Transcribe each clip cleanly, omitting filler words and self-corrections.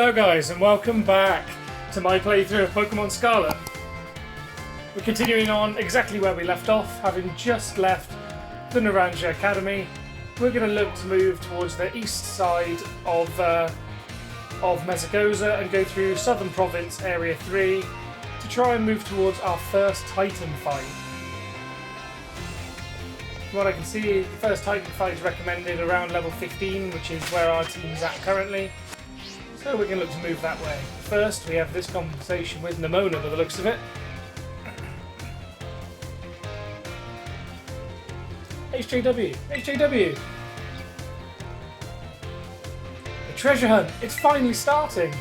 Hello guys and welcome back to my playthrough of Pokémon Scarlet. We're continuing on exactly where we left off, having just left the Naranja Academy. We're going to look to move towards the east side of Mesagoza and go through Southern Province Area 3 to try and move towards our first Titan fight. From what I can see, the first Titan fight is recommended around level 15, which is where our team's at currently. So we're going to look to move that way. First, we have this conversation with Nemona by the looks of it. HJW! HJW! The treasure hunt! It's finally starting!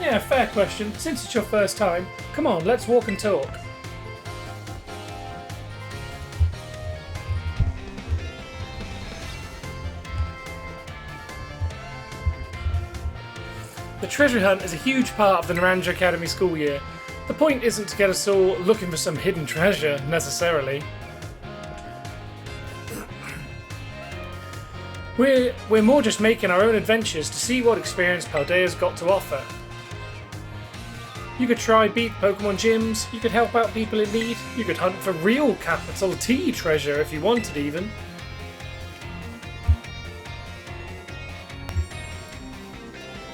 Yeah, fair question. Since it's your first time, come on, let's walk and talk. The treasure hunt is a huge part of the Naranja Academy school year. The point isn't to get us all looking for some hidden treasure, necessarily. We're more just making our own adventures to see what experience Paldea's got to offer. You could try beat Pokemon gyms, you could help out people in need, you could hunt for real capital T treasure if you wanted even.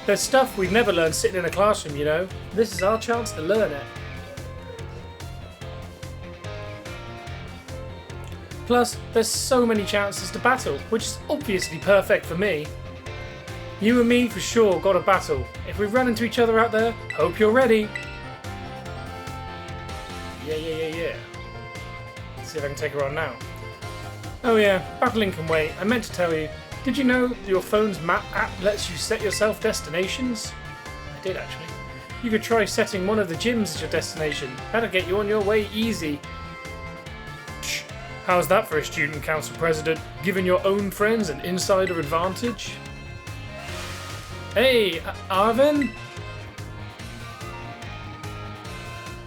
There's stuff we'd never learn sitting in a classroom, you know. This is our chance to learn it. Plus, there's so many chances to battle, which is obviously perfect for me. You and me for sure got a battle. If we run into each other out there, hope you're ready. Yeah. Let's see if I can take her on now. Oh yeah, battling can wait. I meant to tell you. Did you know that your phone's map app lets you set yourself destinations? I did actually. You could try setting one of the gyms as your destination. That'll get you on your way easy. Shh. How's that for a student council president? Giving your own friends an insider advantage? Hey, Arven?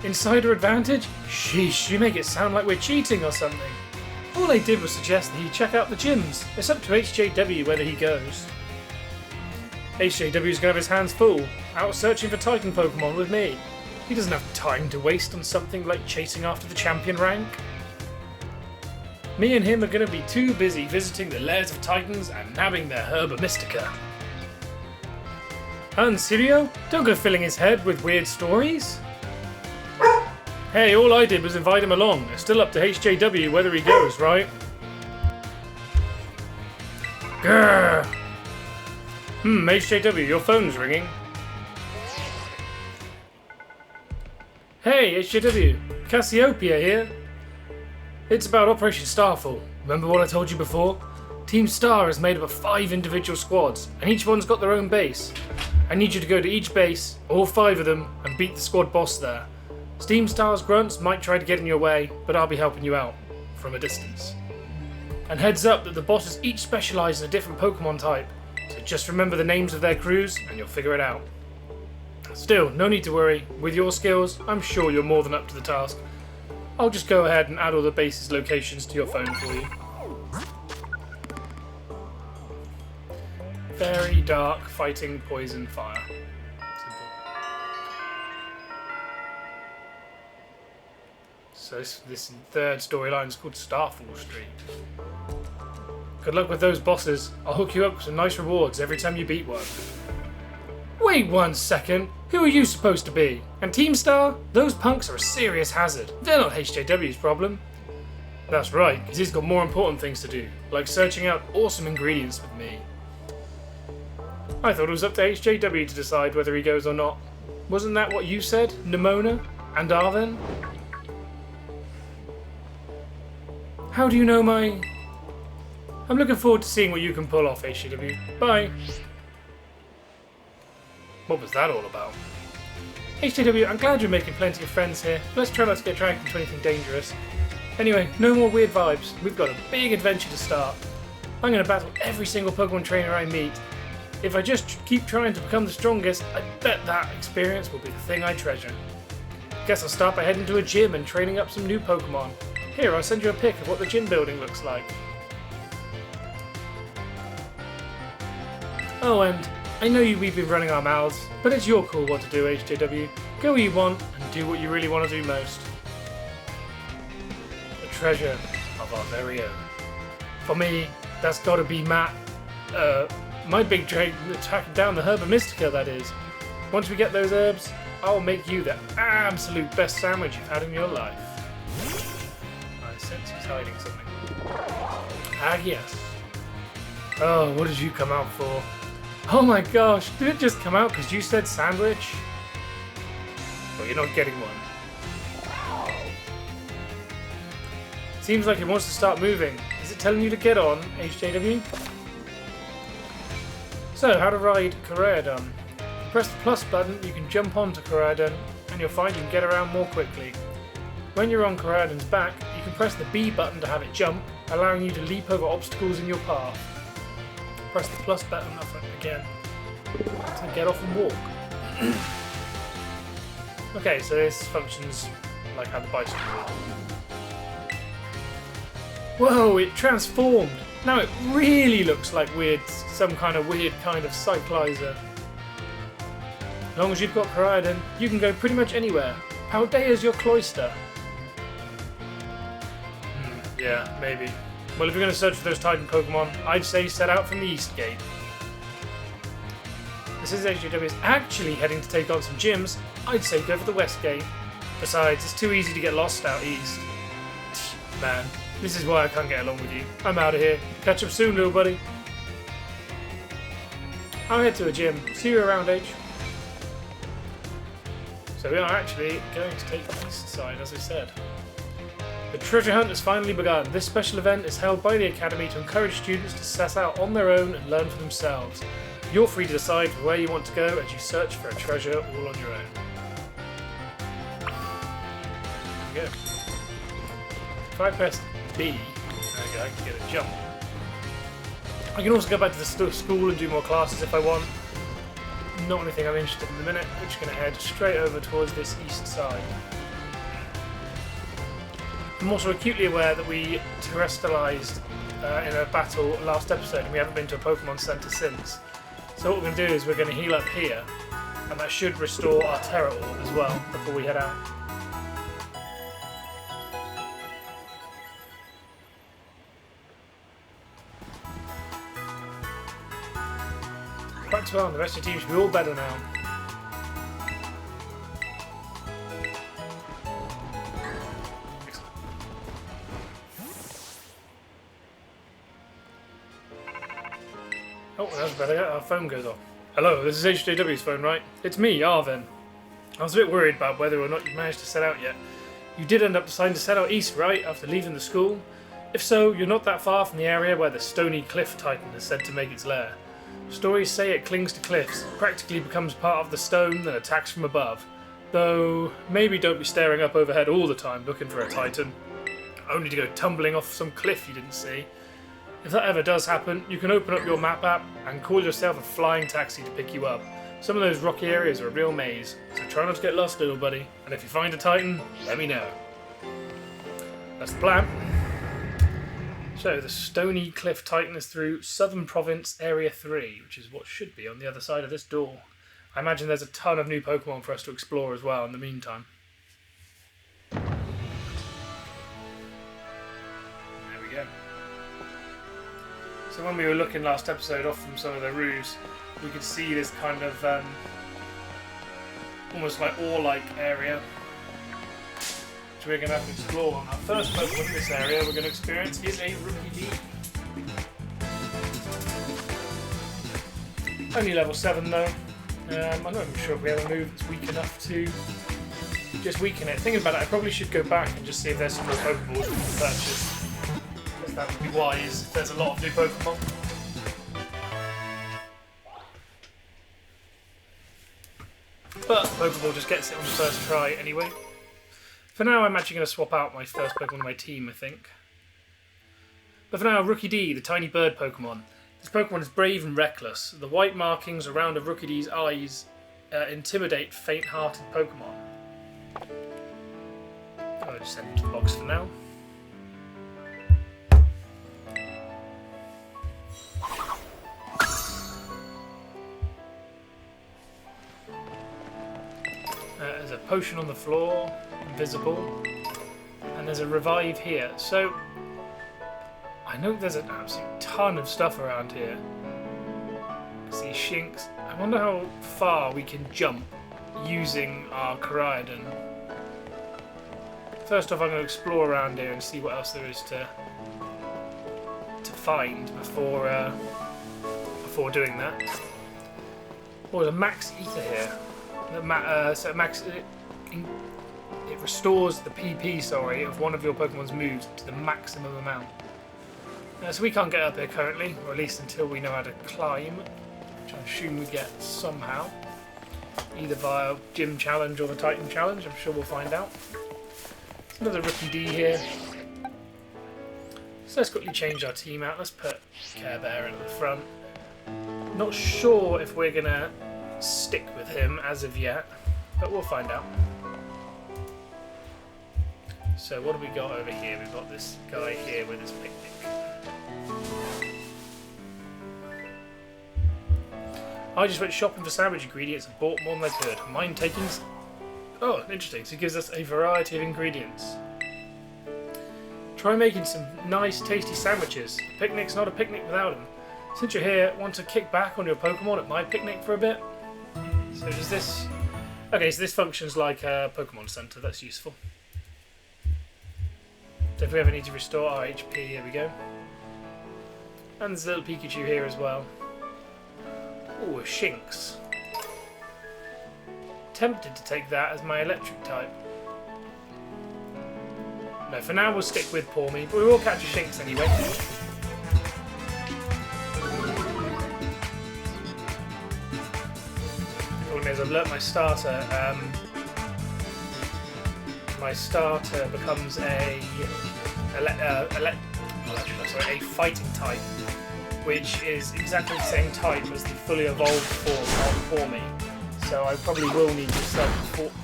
Insider advantage? Sheesh, you make it sound like we're cheating or something. All I did was suggest that he check out the gyms. It's up to HJW whether he goes. HJW's going to have his hands full, out searching for Titan Pokemon with me. He doesn't have time to waste on something like chasing after the champion rank. Me and him are going to be too busy visiting the lairs of Titans and nabbing their Herba Mystica. Unserio? Don't go filling his head with weird stories. Hey, all I did was invite him along. It's still up to HJW whether he goes, right? Grrr! HJW, your phone's ringing. Hey, HJW, Cassiopeia here. It's about Operation Starfall. Remember what I told you before? Team Star is made up of 5 individual squads, and each one's got their own base. I need you to go to each base, all 5 of them, and beat the squad boss there. Steam Star's grunts might try to get in your way, but I'll be helping you out, from a distance. And heads up that the bosses each specialise in a different Pokemon type, so just remember the names of their crews and you'll figure it out. Still, no need to worry, with your skills, I'm sure you're more than up to the task. I'll just go ahead and add all the bases' locations to your phone for you. Very dark, fighting, poison, fire. So this third storyline is called Starfall Street. Good luck with those bosses. I'll hook you up with some nice rewards every time you beat one. Wait 1 second. Who are you supposed to be? And Team Star? Those punks are a serious hazard. They're not HJW's problem. That's right, because he's got more important things to do, like searching out awesome ingredients with me. I thought it was up to HJW to decide whether he goes or not. Wasn't that what you said, Nemona and Arven? How do you know my... I'm looking forward to seeing what you can pull off, HJW. Bye. What was that all about? HJW, I'm glad you're making plenty of friends here. Let's try not to get dragged into anything dangerous. Anyway, no more weird vibes. We've got a big adventure to start. I'm going to battle every single Pokemon trainer I meet. If I just keep trying to become the strongest, I bet that experience will be the thing I treasure. Guess I'll start by heading to a gym and training up some new Pokemon. Here, I'll send you a pic of what the gym building looks like. Oh, and I know we've been running our mouths, but it's your call what to do, HJW. Go where you want and do what you really want to do most. The treasure of our very own. For me, that's gotta be my big trade tracking down the herb mystica, that is. Once we get those herbs, I'll make you the absolute best sandwich you've had in your life. I sense he's hiding something. Ah, yes. Oh, what did you come out for? Oh my gosh, did it just come out because you said sandwich? Well, you're not getting one. Seems like it wants to start moving. Is it telling you to get on, HJW? So, how to ride Koraidon. Press the plus button, you can jump onto Koraidon, and you'll find you can get around more quickly. When you're on Koraidon's back, you can press the B button to have it jump, allowing you to leap over obstacles in your path. Press the plus button up again to get off and walk. Okay, so this functions like how the bicycle would. Whoa, it transformed! Now it really looks like some kind of weird kind of cyclizer. As long as you've got Koraidon, you can go pretty much anywhere. Paldea's your cloister. Yeah, maybe. Well, if you're going to search for those Titan Pokemon, I'd say set out from the East Gate. This is HJW is actually heading to take on some gyms. I'd say go for the West Gate. Besides, it's too easy to get lost out east. Man, this is why I can't get along with you. I'm out of here. Catch up soon, little buddy. I'll head to a gym. See you around, H. So we are actually going to take the east side, as I said. The treasure hunt has finally begun. This special event is held by the Academy to encourage students to set out on their own and learn for themselves. You're free to decide where you want to go as you search for a treasure all on your own. There we go. If I press B, there we go, I can get a jump. I can also go back to the school and do more classes if I want. Not anything I'm interested in the minute. We're just going to head straight over towards this east side. I'm also acutely aware that we terrestrialized in a battle last episode and we haven't been to a Pokemon Center since. So what we're going to do is we're going to heal up here, and that should restore our Terra Orb as well before we head out. Quaxly and the rest of the team should be all better now. Oh, that's better. Our phone goes off. Hello, this is HJW's phone, right? It's me, Arvin. I was a bit worried about whether or not you managed to set out yet. You did end up deciding to set out east, right, after leaving the school? If so, you're not that far from the area where the Stony Cliff Titan is said to make its lair. Stories say it clings to cliffs, practically becomes part of the stone, and attacks from above. Though, maybe don't be staring up overhead all the time looking for a Titan, only to go tumbling off some cliff you didn't see. If that ever does happen, you can open up your map app and call yourself a flying taxi to pick you up. Some of those rocky areas are a real maze, so try not to get lost, little buddy. And if you find a Titan, let me know. That's the plan. So, the Stony Cliff Titan is through Southern Province Area 3, which is what should be on the other side of this door. I imagine there's a ton of new Pokemon for us to explore as well in the meantime. There we go. So when we were looking last episode off from some of the roofs, we could see this kind of almost like ore-like area, which we're going to have to explore. Our first Pokemon in this area we're going to experience is a Rookidee. Only level 7 though. I'm not even sure if we have a move that's weak enough to just weaken it. Thinking about it, I probably should go back and just see if there's some more Pokeballs we can purchase. That would be wise if there's a lot of new Pokemon. But Pokeball just gets it on the first try anyway. For now, I'm actually going to swap out my first Pokemon on my team, I think. But for now, Rookidee, the tiny bird Pokemon. This Pokemon is brave and reckless. The white markings around a Rookidee's eyes intimidate faint-hearted Pokemon. I'll just send it to the box for now. There's a potion on the floor, invisible, and there's a revive here. So I know there's an absolute ton of stuff around here. See Shinx. I wonder how far we can jump using our Koraidon. First off, I'm going to explore around here and see what else there is to find before doing that. Oh, there's a max ether here. So it restores the PP, of one of your Pokemon's moves to the maximum amount. So we can't get up here currently, or at least until we know how to climb, which I assume we get somehow, either via Gym Challenge or the Titan Challenge. I'm sure we'll find out. There's another Rookie D here. So let's quickly change our team out. Let's put Care Bear in at the front. Not sure if we're gonna stick with him as of yet, but we'll find out. So what do we got over here? We've got this guy here with his picnic. I just went shopping for sandwich ingredients and bought more than I could. Mind takings? Oh, interesting. So it gives us a variety of ingredients. Try making some nice, tasty sandwiches. A picnic's not a picnic without them. Since you're here, want to kick back on your Pokemon at my picnic for a bit? So does this... Okay, so this functions like a Pokemon Center. That's useful. So if we ever need to restore our HP, here we go. And there's a little Pikachu here as well. Ooh, a Shinx. Tempted to take that as my electric type. No, for now we'll stick with Pawmi, but we will catch a Shinx anyway. The problem is I've learnt my starter. My starter becomes a fighting type, which is exactly the same type as the fully evolved form of Pawmi. So I probably will need to sub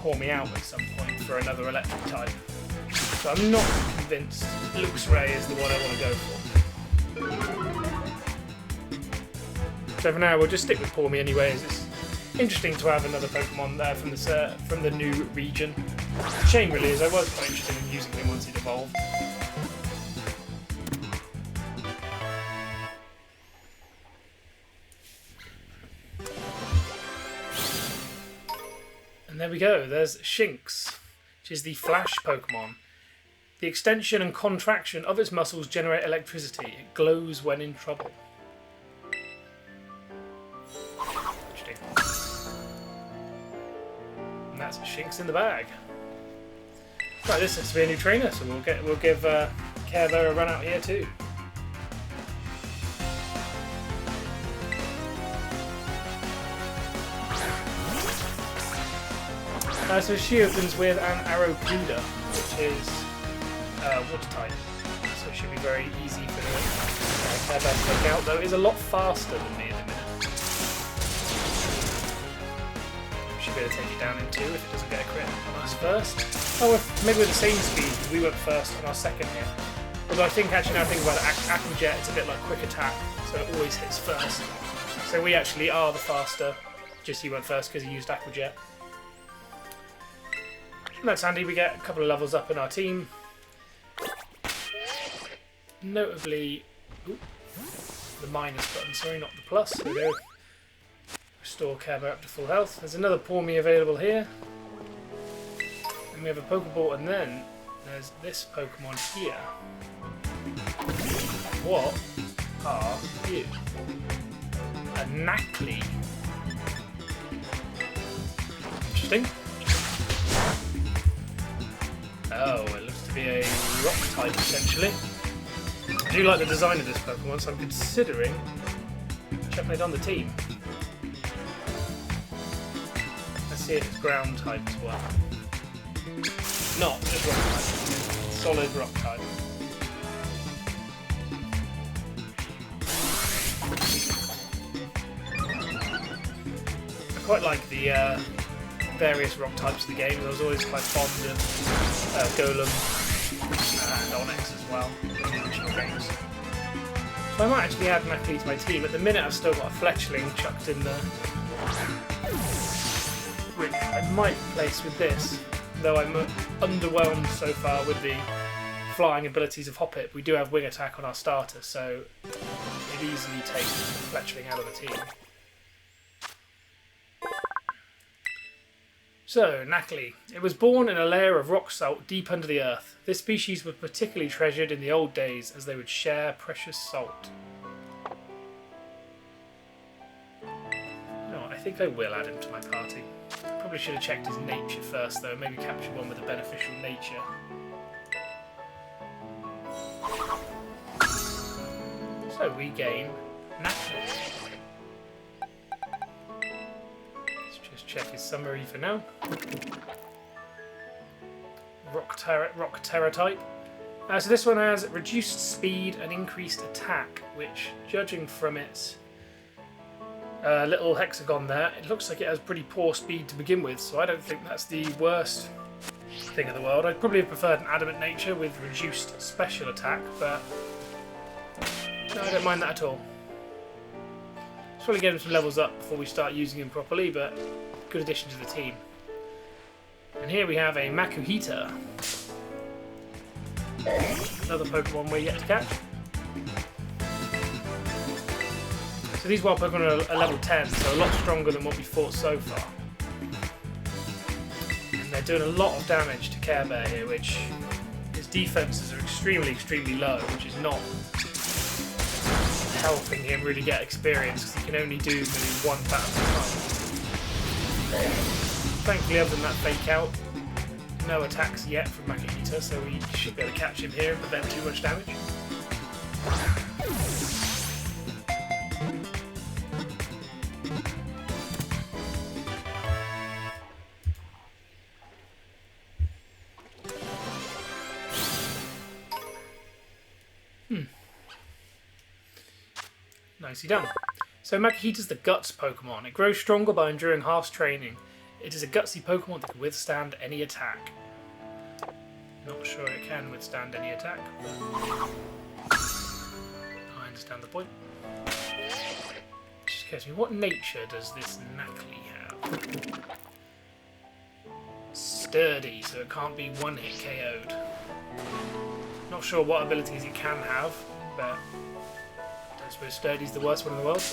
Pawmi out at some point for another electric type. So I'm not convinced Luxray is the one I want to go for. So for now we'll just stick with Pawmi anyway, as it's interesting to have another Pokemon there from the new region. Shame really is I was quite interested in using him once he'd evolved. And there we go, there's Shinx, which is the Flash Pokemon. The extension and contraction of its muscles generate electricity. It glows when in trouble. Interesting. And that's Shinx in the bag. Right, this has to be a new trainer, so we'll give Care Bear a run out here too. So she opens with an Arrowpuda, which is water type, so it should be very easy for Care Bear to take out, though it is a lot faster than me at the minute. Should be able to take it down in 2 if it doesn't get a crit on us first. Oh, maybe we're the same speed, because we went first on our second hit. Although I think, actually, now I think about it, Aqua Jet, it's a bit like Quick Attack, so it always hits first. So we actually are the faster, just he went first because he used Aqua Jet. And that's handy, we get a couple of levels up in our team. Notably, the minus button, sorry, not the plus. There we go. Restore Care Bear up to full health. There's another Pawmi available here. And we have a Pokeball, and then there's this Pokemon here. What are you? A Quaxly. Interesting. Oh, it looks to be a rock type, essentially. I do like the design of this Pokemon, so I'm considering chucking it on the team. Let's see if it's ground type as well. Not just rock type. Solid rock type. I quite like the various rock types of the game. I was always quite fond of Golem and Onyx as well in the original games. So I might actually add Quaxly to my team. At the minute I've still got a Fletchling chucked in there, which I might replace with this, though I'm underwhelmed so far with the flying abilities of Hoppip. We do have wing attack on our starter, so it easily takes Fletchling out of the team. So, Quaxly. It was born in a layer of rock salt deep under the earth. This species was particularly treasured in the old days as they would share precious salt. You know what, I think I will add him to my party. Probably should have checked his nature first though, maybe capture one with a beneficial nature. So we gain Quaxly. Check his summary for now. Rock Terra type. So this one has reduced speed and increased attack, which, judging from its little hexagon there, it looks like it has pretty poor speed to begin with, so I don't think that's the worst thing in the world. I'd probably have preferred an adamant nature with reduced special attack, but no, I don't mind that at all. Just want to get him some levels up before we start using him properly, but good addition to the team. And here we have a Makuhita. Another Pokemon we're yet to catch. So these wild Pokemon are level 10, so a lot stronger than what we fought so far. And they're doing a lot of damage to Care Bear here, which his defenses are extremely, extremely low, which is not helping him really get experience, because he can only do maybe one battle at a time. Thankfully, other than that fake out, no attacks yet from Makuhita, so we should be able to catch him here and prevent too much damage. Nicely done. So Makuhita's the Guts Pokemon. It grows stronger by enduring harsh training. It is a gutsy Pokemon that can withstand any attack. Not sure it can withstand any attack, but I understand the point. Just occurs to me, what nature does this Quaxly have? Sturdy, so it can't be one-hit KO'd. Not sure what abilities it can have, but I suppose Sturdy's the worst one in the world.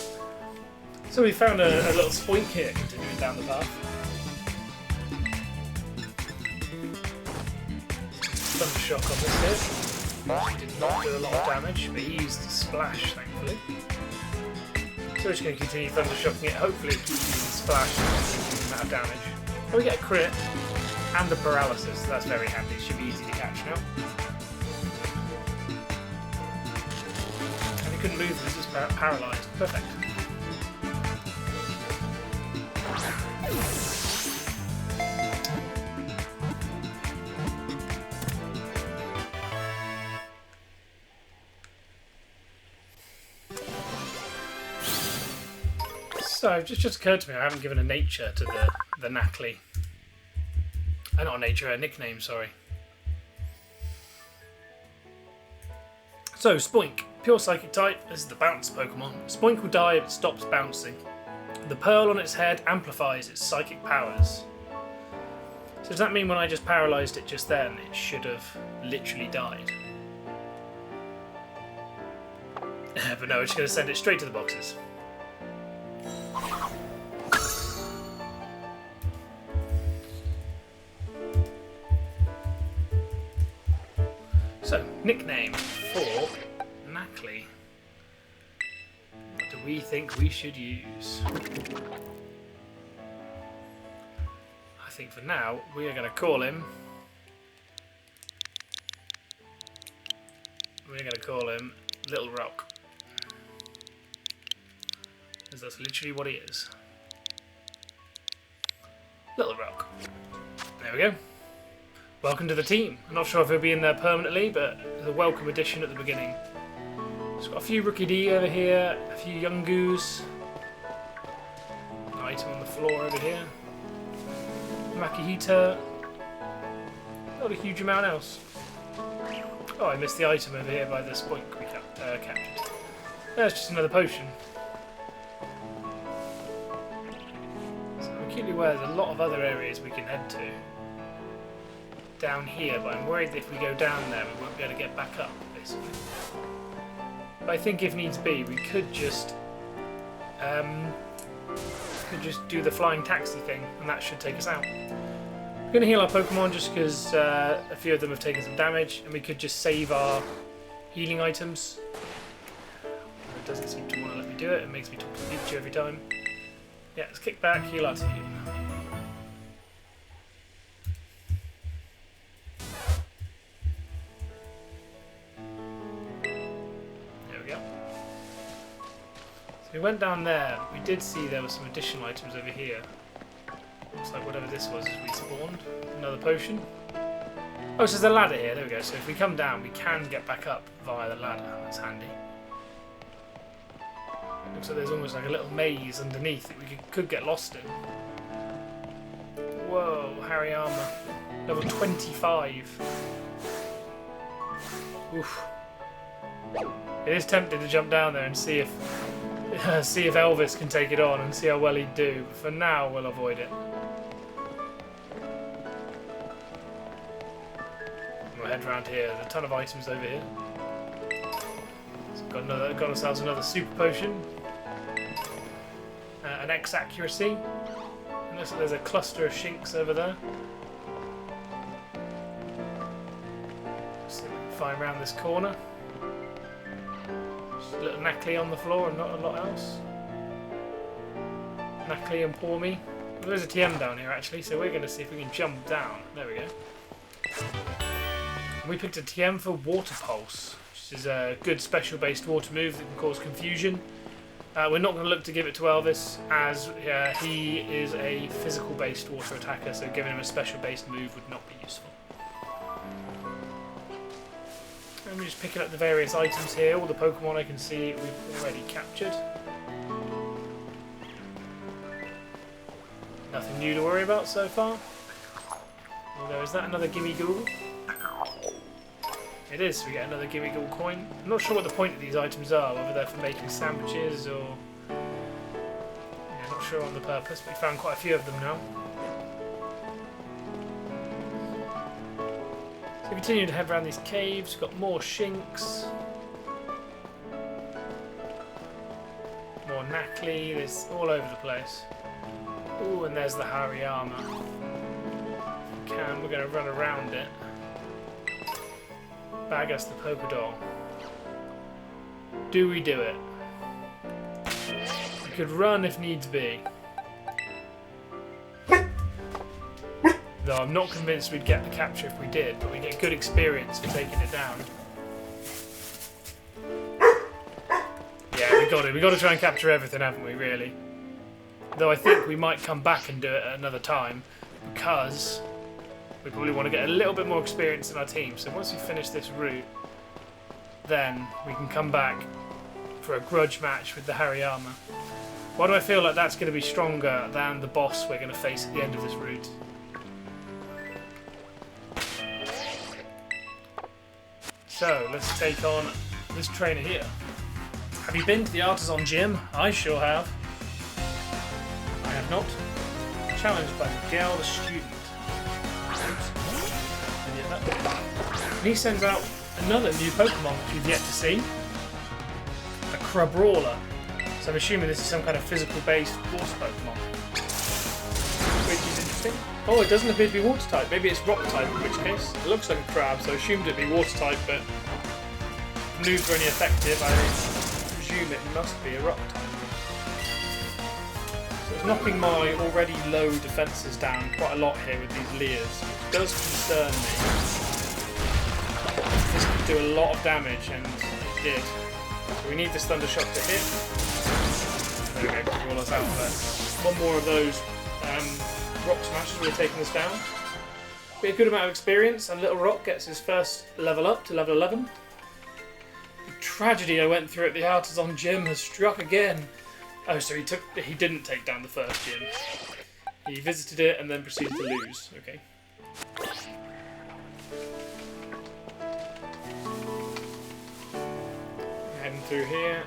So we found a little spoink here continuing down the path. Thunder Shock on this hit. He did not do a lot of damage, but he used Splash, thankfully. So we're just going to continue Thunder Shocking it. Hopefully it keeps using Splash and doesn't do that damage. And we get a crit and a paralysis, so that's very handy. It should be easy to catch now. And he couldn't move because he was paralysed. Perfect. So it just occurred to me I haven't given a nature to the Quaxly. Not a nature, a nickname, sorry. So Spoink, pure psychic type, this is the bounce Pokemon. Spoink will die if it stops bouncing. The pearl on its head amplifies its psychic powers. So does that mean when I just paralysed it just then, it should have literally died? But no, we're just going to send it straight to the boxes. So, nickname for Quaxly. What do we think we should use? I think for now we are going to call him. We're going to call him Little Rock. Because that's literally what he is. Little Rock. There we go. Welcome to the team. I'm not sure if he'll be in there permanently, but there's a welcome addition at the beginning. It's got a few Rookie D over here, a few Young Goos. An item on the floor over here. Makuhita. Not a huge amount else. Oh, I missed the item over here by the Spoink we captured. There's just another potion. So we acutely aware there's a lot of other areas we can head to down here, but I'm worried that if we go down there we won't be able to get back up, basically. But I think if needs be, we could just do the flying taxi thing, and that should take us out. We're going to heal our Pokemon just because a few of them have taken some damage, and we could just save our healing items. It doesn't seem to want to let me do it. It makes me talk to Pikachu every time. Yeah, let's kick back, heal our team. There we go. So we went down there. We did see there were some additional items over here. Looks like whatever this was is respawned. Another potion. Oh, so there's a ladder here. There we go. So if we come down, we can get back up via the ladder. That's handy. Looks like there's almost like a little maze underneath that we could get lost in. Whoa, Hariyama. Level 25. Oof. It is tempting to jump down there and see if Elvis can take it on and see how well he'd do. But for now, we'll avoid it. We'll head around here. There's a ton of items over here. So got ourselves another super potion. An X accuracy. And looks like there's a cluster of Shinx over there. See if we can find around this corner. Just a little Knackly on the floor and not a lot else. Knackly and Pawmi. Well, there's a TM down here actually, so we're going to see if we can jump down. There we go. And we picked a TM for Water Pulse, which is a good special based water move that can cause confusion. We're not going to look to give it to Elvis, as he is a physical-based water attacker, so giving him a special-based move would not be useful. And we're just picking up the various items here. All the Pokemon I can see we've already captured. Nothing new to worry about so far. Although, is that another Gimmighoul? It is, we get another Gimmighoul coin. I'm not sure what the point of these items are, whether they're for making sandwiches or... yeah, not sure on the purpose, but we found quite a few of them now. So we continue to head around these caves, we've got more Shinx. More Knackly, there's all over the place. Ooh, and there's the Hariyama. If we can, we're going to run around it. Bag us the Pokédoll. Do we do it? We could run if needs be. Though I'm not convinced we'd get the capture if we did, but we get good experience for taking it down. Yeah, we got it. We got to try and capture everything, haven't we? Really. Though I think we might come back and do it at another time because we probably want to get a little bit more experience in our team. So once we finish this route, then we can come back for a grudge match with the Hariyama. Why do I feel like that's going to be stronger than the boss we're going to face at the end of this route? So let's take on this trainer here. Have you been to the Artisan Gym? I sure have. I have not. Challenged by Miguel the student. And he sends out another new Pokemon which we've yet to see. A Crabrawler. So I'm assuming this is some kind of physical-based water Pokemon. Which is interesting. Oh, it doesn't appear to be water type. Maybe it's rock type, in which case it looks like a crab, so I assumed it'd be water type, but if moves are any effective, I presume it must be a rock type. So it's knocking my already low defences down quite a lot here with these Leers, which does concern me. This could do a lot of damage, and it did. So we need this Thunder Shock to hit. There we go, roll us out there. One more of those rock smashes would have taken us down. Be a good amount of experience, and Little Rock gets his first level up to level 11. The tragedy I went through at the Artisan Gym has struck again. Oh, so he didn't take down the first gym. He visited it and then proceeded to lose. Okay. Heading through here.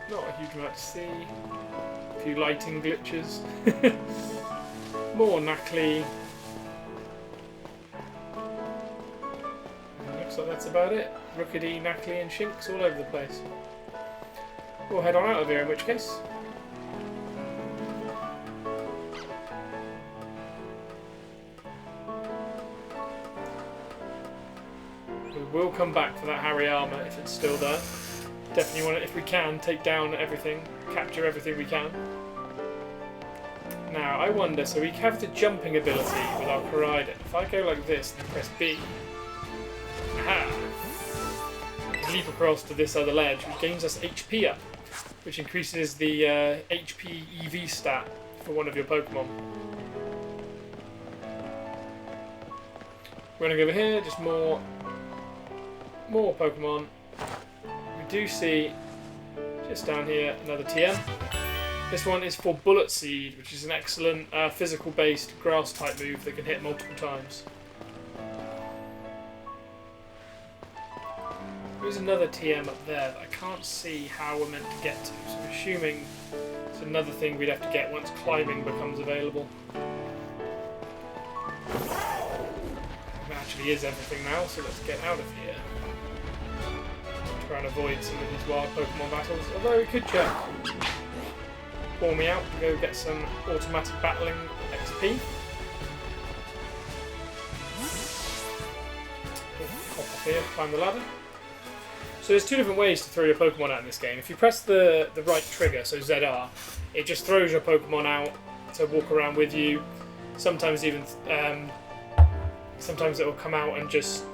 Not a huge amount to see. A few lighting glitches. More Quaxly. Looks like that's about it. Rookidee, Quaxly and Shinx all over the place. We'll head on out of here in which case. We will come back for that Harry armor if it's still there. Definitely want to, if we can, take down everything, capture everything we can. Now, I wonder, so we have the jumping ability with our Koraidon. If I go like this and press B, aha! I can leap across to this other ledge, which gains us HP up, which increases the HP EV stat for one of your Pokemon. We're going to go over here, just more Pokemon. We do see, just down here, another TM. This one is for Bullet Seed, which is an excellent physical-based grass-type move that can hit multiple times. There's another TM up there that I can't see how we're meant to get to, so I'm assuming it's another thing we'd have to get once climbing becomes available. It actually is everything now, so let's get out of here. Try and avoid some of these wild Pokemon battles, although we could check. Pour me out to go get some automatic battling XP. Hop up here, climb the ladder. So there's two different ways to throw your Pokemon out in this game. If you press the right trigger, so ZR, it just throws your Pokemon out to walk around with you. Sometimes even, sometimes it will come out and just,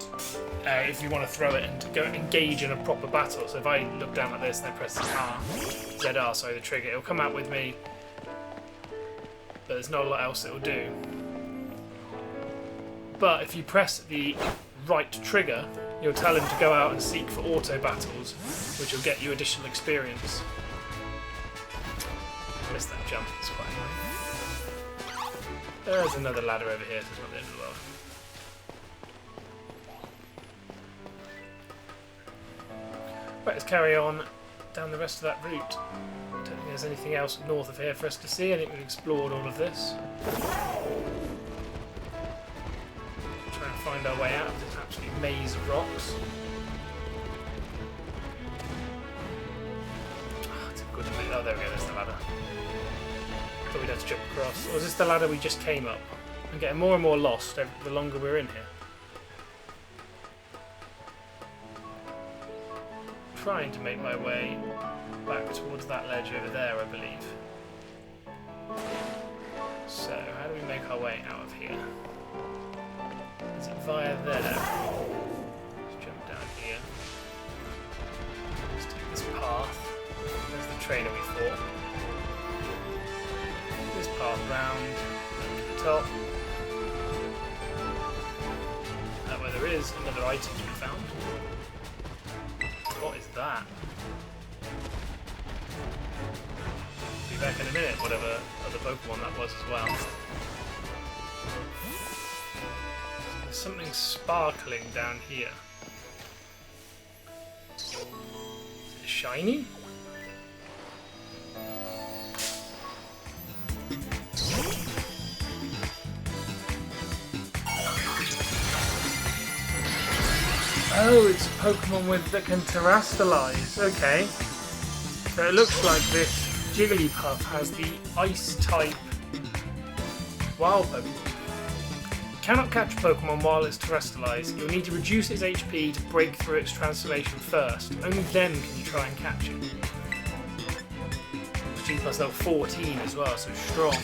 if you want to throw it and to go engage in a proper battle. So if I look down like this and then press ZR, sorry, the trigger, it'll come out with me, but there's not a lot else it will do. But if you press the right trigger, you'll tell him to go out and seek for auto battles, which will get you additional experience. I missed that jump, it's quite annoying. There's another ladder over here, so it's not the end of the world. Right, let's carry on down the rest of that route. I don't think there's anything else north of here for us to see. I think we've explored all of this. Try and find our way out of this absolute maze of rocks. Oh, it's a good bit. Oh, there we go, there's the ladder. Thought we'd have to jump across. Or was this the ladder we just came up? I'm getting more and more lost the longer we're in here. Trying to make my way back towards that ledge over there, I believe. So, how do we make our way out of here? Is it via there? Let's jump down here. Let's take this path. There's the trainer we fought. This path round to the top. Where there is another item to be found. What is that? Be back in a minute, whatever other Pokemon that was as well. There's something sparkling down here. Is it shiny? Oh, it's a Pokemon that can terrestrialize. Okay. So it looks like this Jigglypuff has the Ice-type wild Pokemon. You cannot catch a Pokemon while it's terrestrialized. You'll need to reduce its HP to break through its transformation first. Only then can you try and catch it. Jigglypuff's level 14 as well, so strong.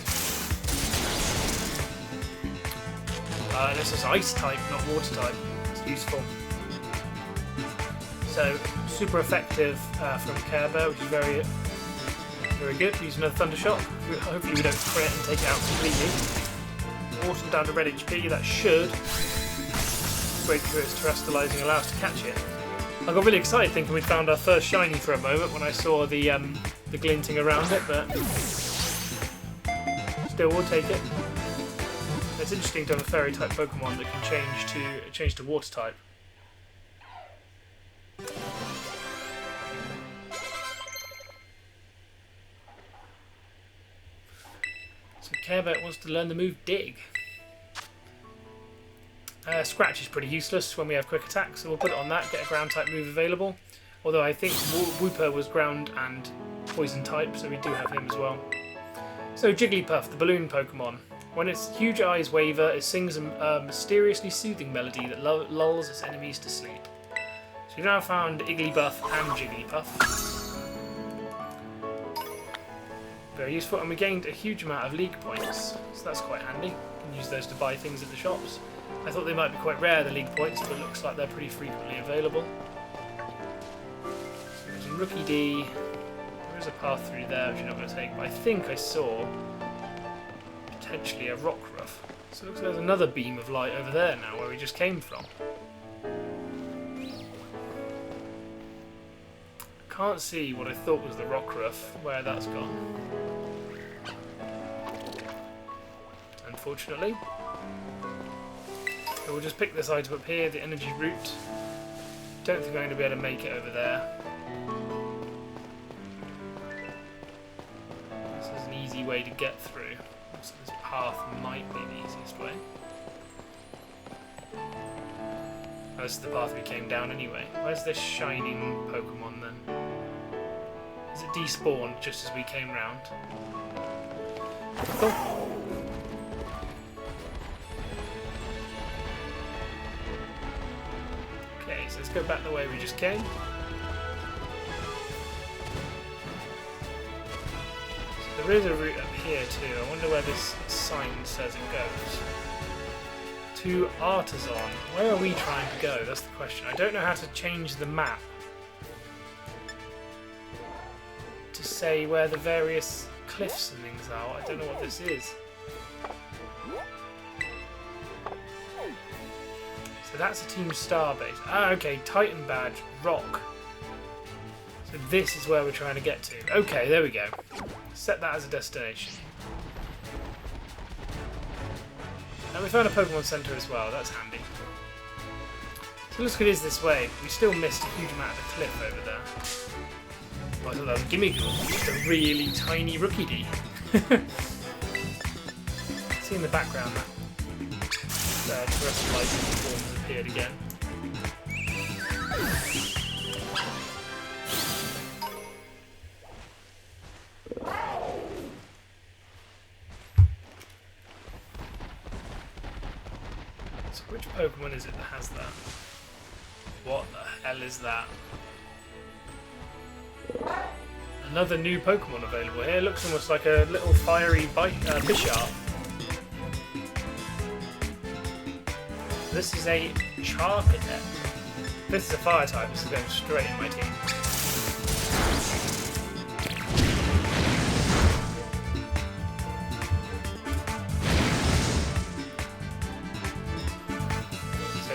This is Ice-type, not Water-type. It's useful. So, super effective from Care Bear, which is very good. Use another Thunder Shot. Hopefully we don't crit and take it out completely. Awesome, down to red HP. That should break through its terrestrializing, allow us to catch it. I got really excited thinking we'd found our first shiny for a moment when I saw the glinting around it, but still we'll take it. It's interesting to have a fairy type Pokemon that can change to water type. So Care Bear wants to learn the move Dig. Scratch is pretty useless when we have quick attack, so we'll put it on that, get a ground type move available. Although I think Wooper was ground and poison type, so we do have him as well. So Jigglypuff, the balloon Pokemon. When its huge eyes waver, it sings a mysteriously soothing melody that lulls its enemies to sleep. So we've now found Igglybuff and Jigglypuff. Very useful, and we gained a huge amount of League points, so that's quite handy. You can use those to buy things at the shops. I thought they might be quite rare, the League points, but it looks like they're pretty frequently available. So there's a Rookie D. There is a path through there which you're not going to take, but I think I saw potentially a Rockruff. So it looks like there's another beam of light over there now, where we just came from. Can't see what I thought was the Rockruff, where that's gone. Unfortunately. So we'll just pick this item up here, the energy root. Don't think I'm going to be able to make it over there. This is an easy way to get through. So this path might be the easiest way. Oh, this is the path we came down anyway. Where's this shining Pokemon then? Is it despawned just as we came round? Oh. Okay, so let's go back the way we just came. So there is a route up here too. I wonder where this sign says it goes. To Artisan. Where are we trying to go? That's the question. I don't know how to change the map to say where the various cliffs and things are. I don't know what this is. So that's a Team Star base. Ah, okay. Titan Badge. Rock. So this is where we're trying to get to. Okay, there we go. Set that as a destination. And we found a Pokemon Center as well, that's handy. So it looks like it is this way. We still missed a huge amount of the cliff over there. Oh, I thought that was a Gimmighoul, just a really tiny Rookie D. See in the background that terrestrial form has appeared again. Which Pokemon is it that has that? What the hell is that? Another new Pokemon available here. Looks almost like a little fiery Bisharp. This is a Charcadet. This is a fire type. This is going straight in my team.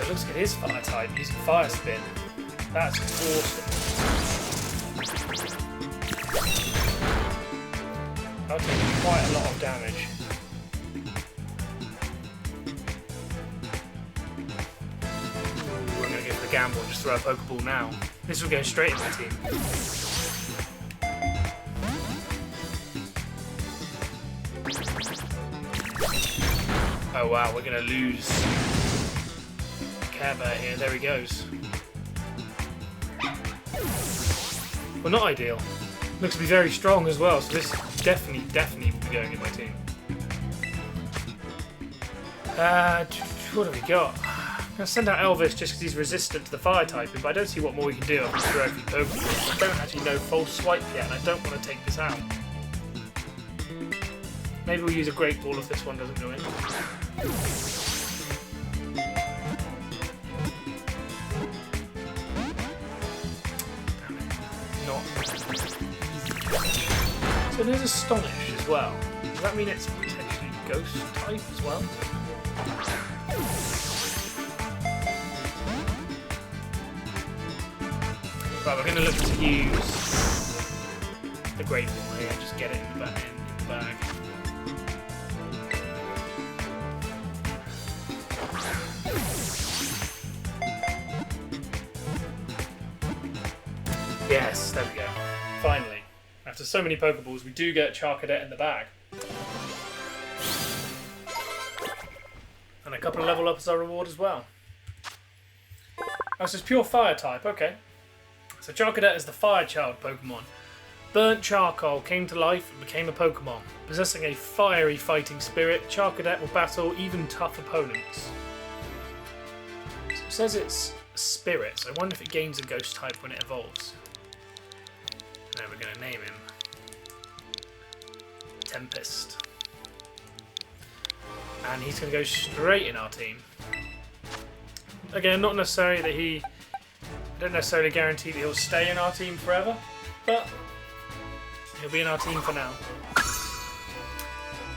Looks like it is fire type using Fire Spin. That's awesome. That'll take quite a lot of damage. Ooh, I'm going to go for the gamble and just throw a Pokeball now. This will go straight in my team. Oh wow, we're going to lose Care Bear here. There he goes. Well, not ideal. Looks to be very strong as well, so this definitely will be going in my team. What have we got? I'm going to send out Elvis just because he's resistant to the fire typing, but I don't see what more we can do. I can throw a few Pokemon. I don't actually know False Swipe yet, and I don't want to take this out. Maybe we'll use a Great Ball if this one doesn't go in. So there's Astonish as well. Does that mean it's potentially Ghost type as well? Right, we're going to look to use the Great Ball here, just get it in the bag. Yes, there we go. Finally. After so many Pokeballs, we do get Charcadet in the bag. a couple of level up as our reward as well. Oh, so it's pure fire type, okay. So Charcadet is the fire child Pokemon. Burnt charcoal came to life and became a Pokemon. Possessing a fiery fighting spirit, Charcadet will battle even tough opponents. So it says it's a spirit, so I wonder if it gains a ghost type when it evolves. And then we're going to name him Tempest. And he's going to go straight in our team. Again, not necessarily that I don't necessarily guarantee that he'll stay in our team forever, but he'll be in our team for now.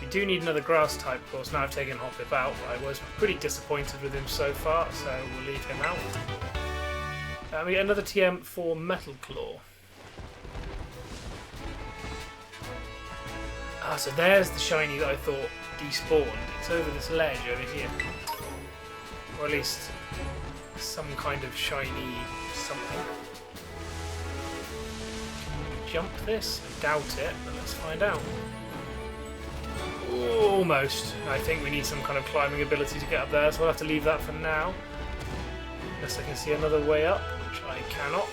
We do need another grass type, of course. Now I've taken Hoppip out, but I was pretty disappointed with him so far, so we'll leave him out. We get another TM for Metal Claw. Ah, so there's the shiny that I thought despawned. It's over this ledge over here. Or at least some kind of shiny something. Can we jump this? I doubt it, but let's find out. Almost. I think we need some kind of climbing ability to get up there, so I'll have to leave that for now. Unless I can see another way up, which I cannot.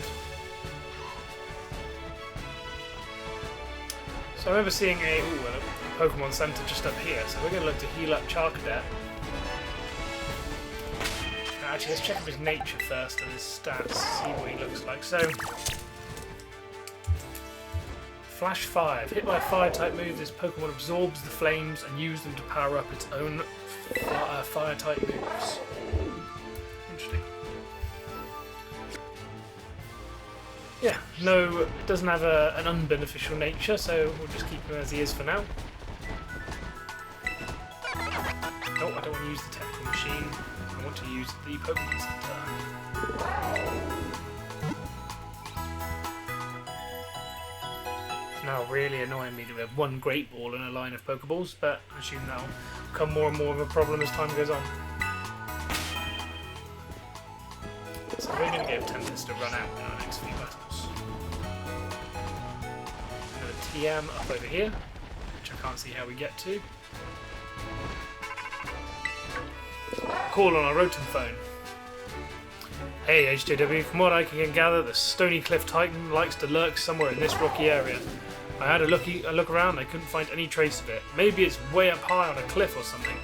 So I remember seeing a Pokemon Center just up here, so we're going to look to heal up Charcadet. Actually, let's check up his nature first and his stats, see what he looks like. So, Flash 5. Hit by a fire type move, this Pokemon absorbs the flames and uses them to power up its own fire type moves. Interesting. Yeah, no, it doesn't have an unbeneficial nature, so we'll just keep him as he is for now. Oh, I don't want to use the technical machine. I want to use the Pokémon Center. It's now really annoying me that we have one Great Ball in a line of Pokeballs, but I assume that'll become more and more of a problem as time goes on. So we're going to give Tempest a run out in our next few battles. Another TM up over here, which I can't see how we get to. Call on our Rotom phone. Hey HJW, from what I can gather, the Stony Cliff Titan likes to lurk somewhere in this rocky area. I had a look around, I couldn't find any trace of it. Maybe it's way up high on a cliff or something.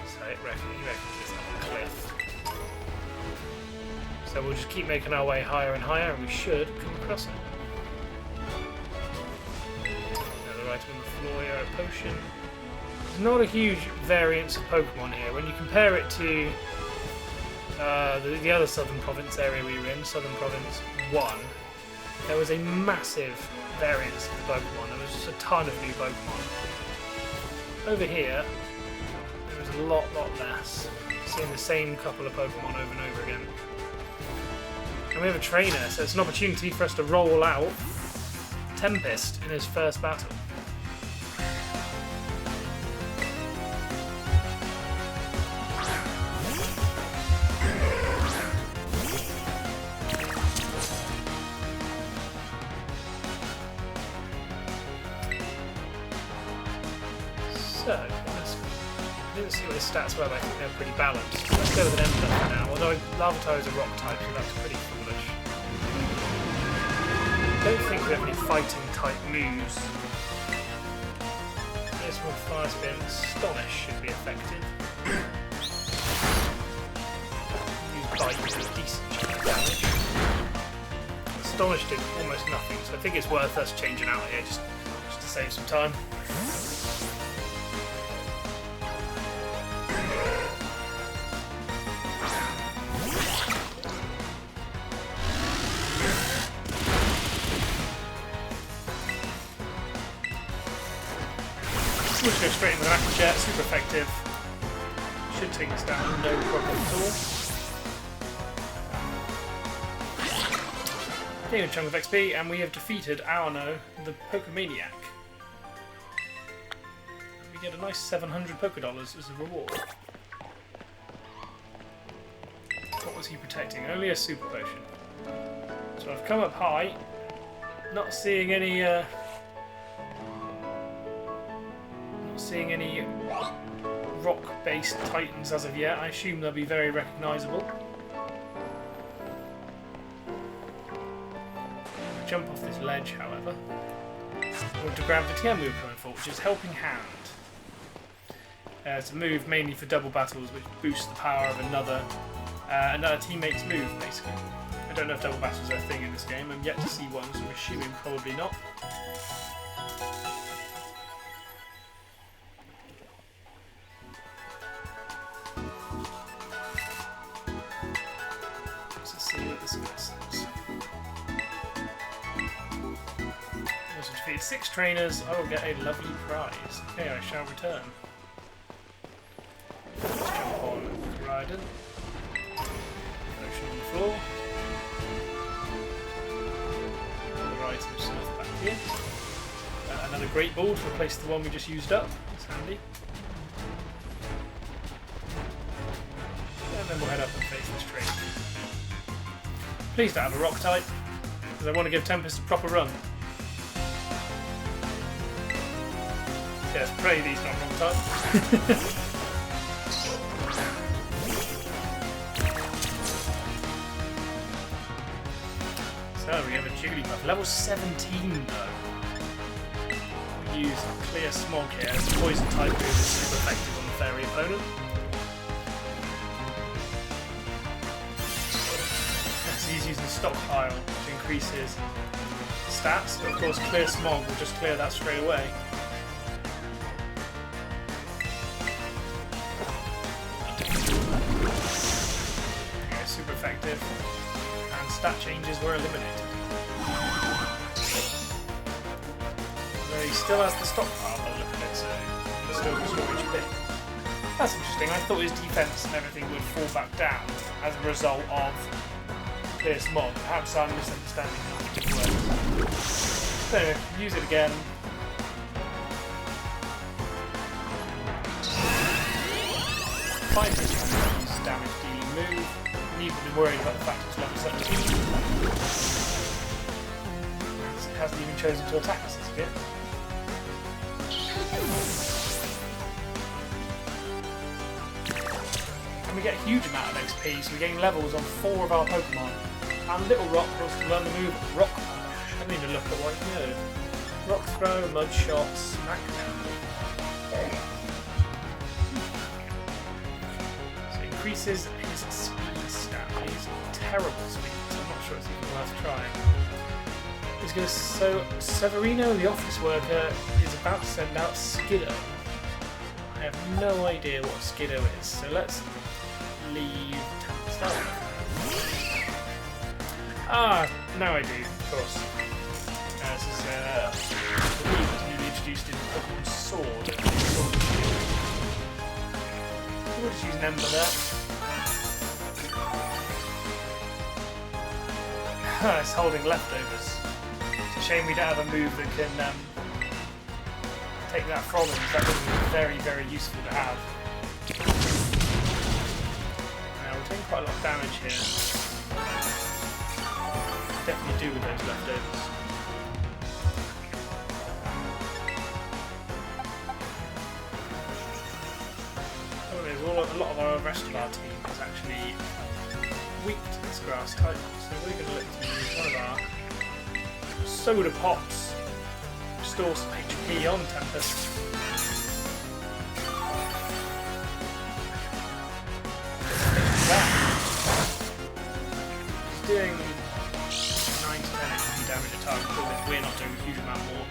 So he reckons it's up a cliff. So we'll just keep making our way higher and higher, and we should come across it. Right on the floor here, a potion. There's not a huge variance of Pokemon here. When you compare it to the other Southern Province area we were in, Southern Province 1, there was a massive variance of the Pokemon. There was just a ton of new Pokemon. Over here, there was a lot less. Seeing the same couple of Pokemon over and over again. And we have a trainer, so it's an opportunity for us to roll out Tempest in his first battle. So, I didn't see what his stats were, but I think they're pretty balanced. Let's go with an Ember for now, although Larvitar is a rock type, so that's pretty foolish. I don't think we have any fighting type moves. Here's one Fire Spin. Stonish should be effective. Use Bite for a decent chunk of damage. Stonish did almost nothing, so I think it's worth us changing out here just to save some time. We'll just go straight into the Aqua Jet, super effective. Should take us down, no problem at all. Gain a chunk of XP, and we have defeated Arno, the Pokemaniac. We get a nice 700 Pokédollars as a reward. What was he protecting? Only a Super Potion. So I've come up high, not seeing any Not seeing any rock-based Titans as of yet. I assume they'll be very recognisable. Jump off this ledge, however. I want to grab the TM move coming forward, which is Helping Hand. It's a move mainly for double battles, which boosts the power of another teammate's move, basically. I don't know if double battles are a thing in this game. I'm yet to see one, so I'm assuming probably not. Let's see what this guy says. Also defeated 6 trainers. I will get a lovely prize. Okay, I shall return. Let's jump on Koraidon. Potion on the floor. Another item stuff back here. Another great ball to replace the one we just used up. That's handy. And then we'll head up and face this train. Please don't have a rock type, because I want to give Tempest a proper run. Yes, pray these not rock type. So we have a Jigglypuff, level 17 though. We use Clear Smog here as a poison type move is super effective on the fairy opponent. So he's using Stockpile to increase his stats, but of course Clear Smog will just clear that straight away. Okay, super effective. Stat changes were eliminated. Though he still has the stockpile by the look of it, so he's still got storage bit. That's interesting. I thought his defense and everything would fall back down as a result of Clear Smog. Perhaps I'm misunderstanding how it works. So anyway, use it again. Five damage dealing move. Need to be worried about the fact it's level 17. It hasn't even chosen to attack us this bit. And we get a huge amount of XP, so we gain levels on 4 of our Pokemon. And Little Rock wants to learn the move Rock Punch. I didn't even look at what he knew. Rock Throw, Mud Shot, Smackdown. So it increases his speed. He's terrible speed, so I'm not sure it's even worth trying. He's going to. So, Severino, the office worker, is about to send out Skiddo. I have no idea what Skiddo is, so let's leave Tempest out. Ah, now I do, of course. This is the move that's newly introduced in Pokémon Sword. We'll just use an Ember there. It's holding leftovers. It's a shame we don't have a move that can take that from him. That would be very, very useful to have. Now we're taking quite a lot of damage here. Definitely do with those leftovers. Oh, there's a lot of our rest of our team is actually weak to this grass type, so we're going to look to use one of our Soda Pops to restore some HP on Tempest. He's doing 9 to 10 HP damage a target, but we're not doing a huge amount more.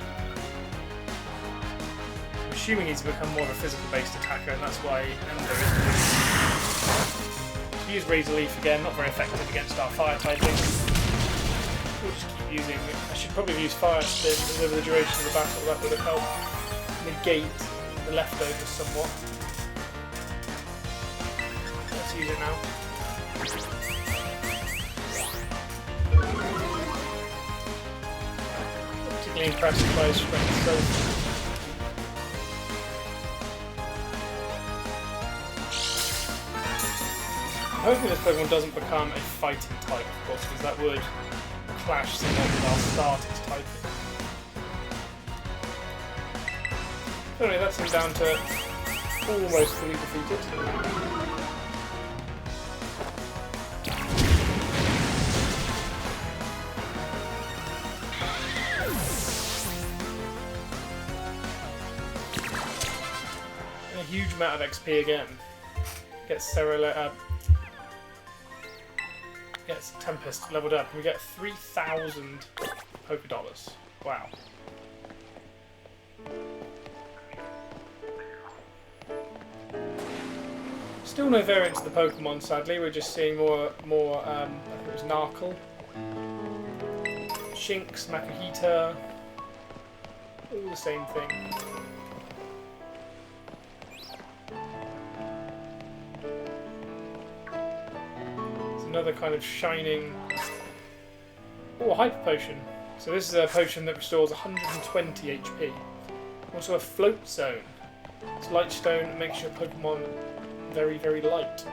I'm assuming he's become more of a physical based attacker, and that's why Ember is use Razor Leaf again, not very effective against our fire typing. We'll just keep using. I should probably use Fire Spin over the duration of the battle, that would have helped negate the leftovers somewhat. Let's use it now. Not particularly impressed by his strength, so. I'm hoping this Pokemon doesn't become a fighting type, of course, because that would clash somewhat with our starter's typing. Anyway, that's him down to almost fully defeated. And a huge amount of XP again. Gets gets Tempest leveled up, and we get 3,000 Poké Dollars. Wow. Still no variant to the Pokemon, sadly. We're just seeing more. I think it was Narkle, Shinx, Makuhita, all the same thing. It's another kind of shining. Oh, a Hyper Potion. So this is a potion that restores 120 HP. Also a Float Zone. It's Light Stone that makes your Pokemon very, very light.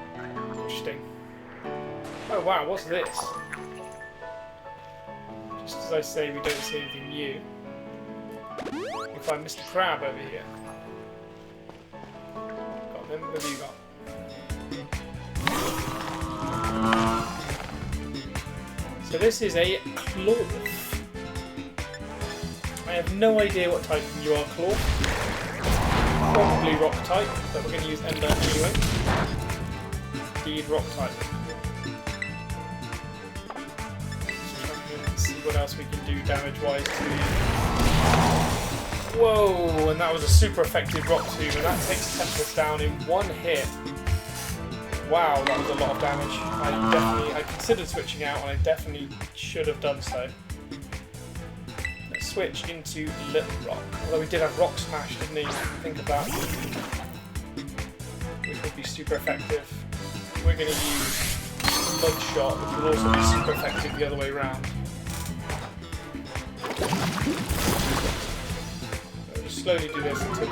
Interesting. Oh wow, what's this? Just as I say, we don't see anything new. We find Mr. Crab over here. Got him. What have you got? So this is a Clawth. I have no idea what type you are, Clawth. Probably rock type, but we're going to use Ember anyway. Indeed, rock type. Let's see what else we can do damage-wise to you. Whoa! And that was a super effective rock tomb, and that takes Tempest down in one hit. Wow, that was a lot of damage. I considered switching out, and I definitely should have done so. Switch into Little Rock. Although we did have Rock Smash, didn't we? Think of that. Which would be super effective. We're going to use Mud Shot, which will also be super effective the other way around. We'll just slowly do this until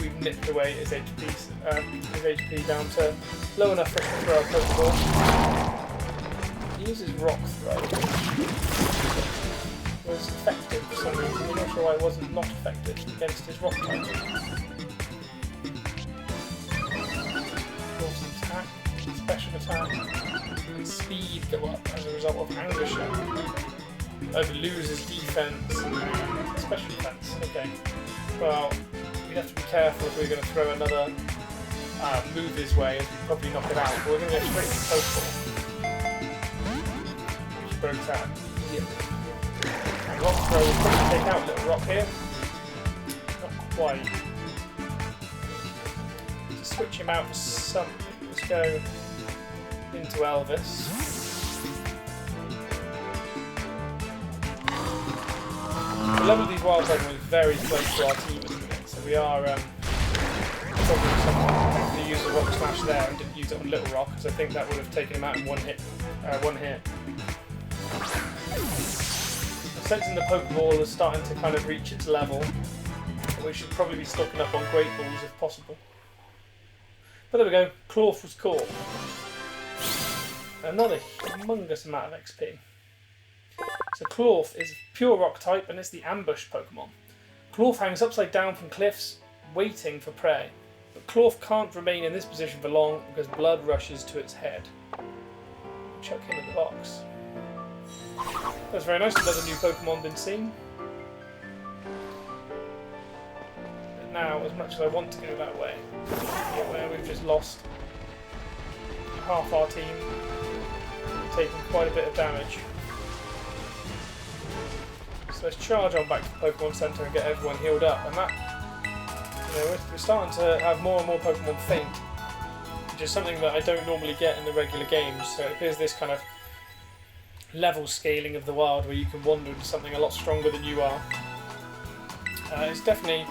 we've nipped away his HP down to low enough for him to throw our Pokeball. He uses Rock Throw. Was effective for some reason. I'm not sure why it wasn't not effective against his rock type. Force attack, special attack, and speed go up as a result of Anger Shot. Loses defense, special defense. Okay. Well, we'd have to be careful if we're going to throw another move his way, as we'd probably knock it out. But we're going to go straight to Pokeball, which breaks out immediately. Rock Throw will probably take out Little Rock here. Not quite. To switch him out for something, let's go into Elvis. The level of these wild Pokemon is very close to our team, isn't it? So we are probably someone who used the Rock Smash there and didn't use it on Little Rock, because I think that would have taken him out in one hit. Sensing the Pokeball is starting to kind of reach its level, we should probably be stocking up on Great Balls if possible. But there we go, Clawth was caught. Another humongous amount of XP. So Clawth is pure rock type and it's the ambush Pokemon. Clawth hangs upside down from cliffs, waiting for prey. But Clawth can't remain in this position for long because blood rushes to its head. Chuck him in the box. That's very nice, another new Pokemon been seen. But now, as much as I want to go that way, where we've just lost half our team, we've taken quite a bit of damage. So let's charge on back to the Pokemon Center and get everyone healed up. And that, we're starting to have more and more Pokemon faint, which is something that I don't normally get in the regular games. So it appears this kind of level scaling of the wild where you can wander into something a lot stronger than you are. It's definitely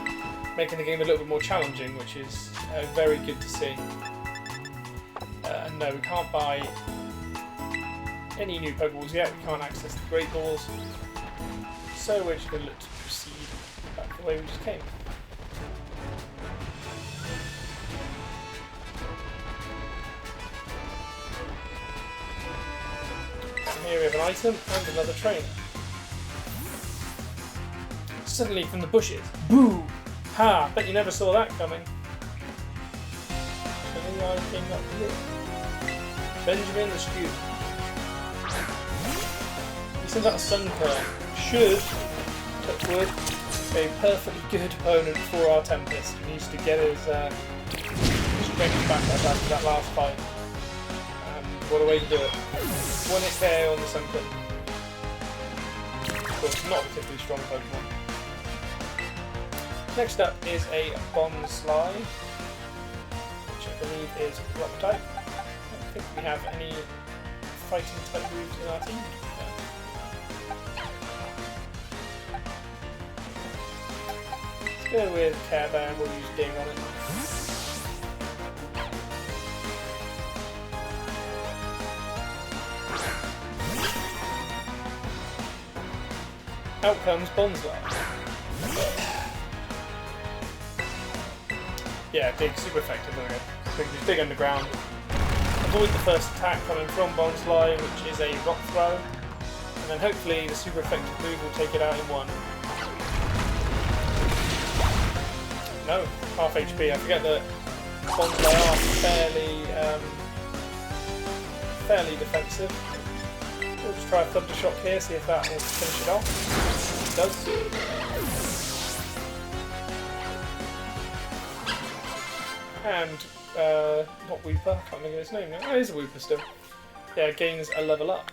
making the game a little bit more challenging, which is very good to see. And no, we can't buy any new Pokeballs yet, we can't access the Great Balls, so we're just going to look to proceed back the way we just came. Here we have an item and another trainer. Suddenly from the bushes, boo! Ha! I bet you never saw that coming. Benjamin the student. He sends out a Sunkern. Should, touch wood, be a perfectly good opponent for our Tempest. He needs to get his strength back after that last fight. What a way to do it. 1 hit KO on the Sunkern. Of course, not a particularly strong Pokemon. Next up is a Bonsly, which I believe is Rock type. I don't think we have any fighting type moves in our team. Let's go with Care Bear and we'll use Ding on it. Out comes Bonsly. Yeah, Dig, super effective, isn't it? So we can just dig underground. Avoid the first attack coming from Bonsly, which is a Rock Throw. And then hopefully the super effective move will take it out in one. No, half HP. I forget that Bonsly are fairly defensive. We'll just try a Thunder Shock here, see if that will finish it off. It does. And, not Weeper, I can't think of his name now. Oh, it is a Weeper still. Yeah, gains a level up.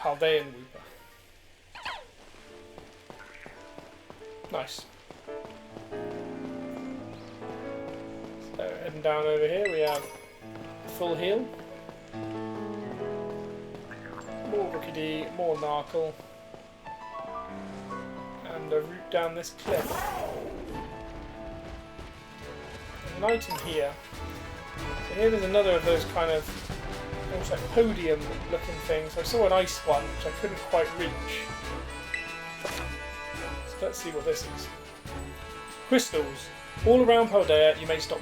Paldean Weeper. Nice. So, heading down over here, we have full heal. More Rookidee, more Narkle, and a route down this cliff. There's an item here. So here there's another of those kind of almost like podium looking things. I saw an ice one which I couldn't quite reach. So let's see what this is. Crystals. All around Paldea you may spot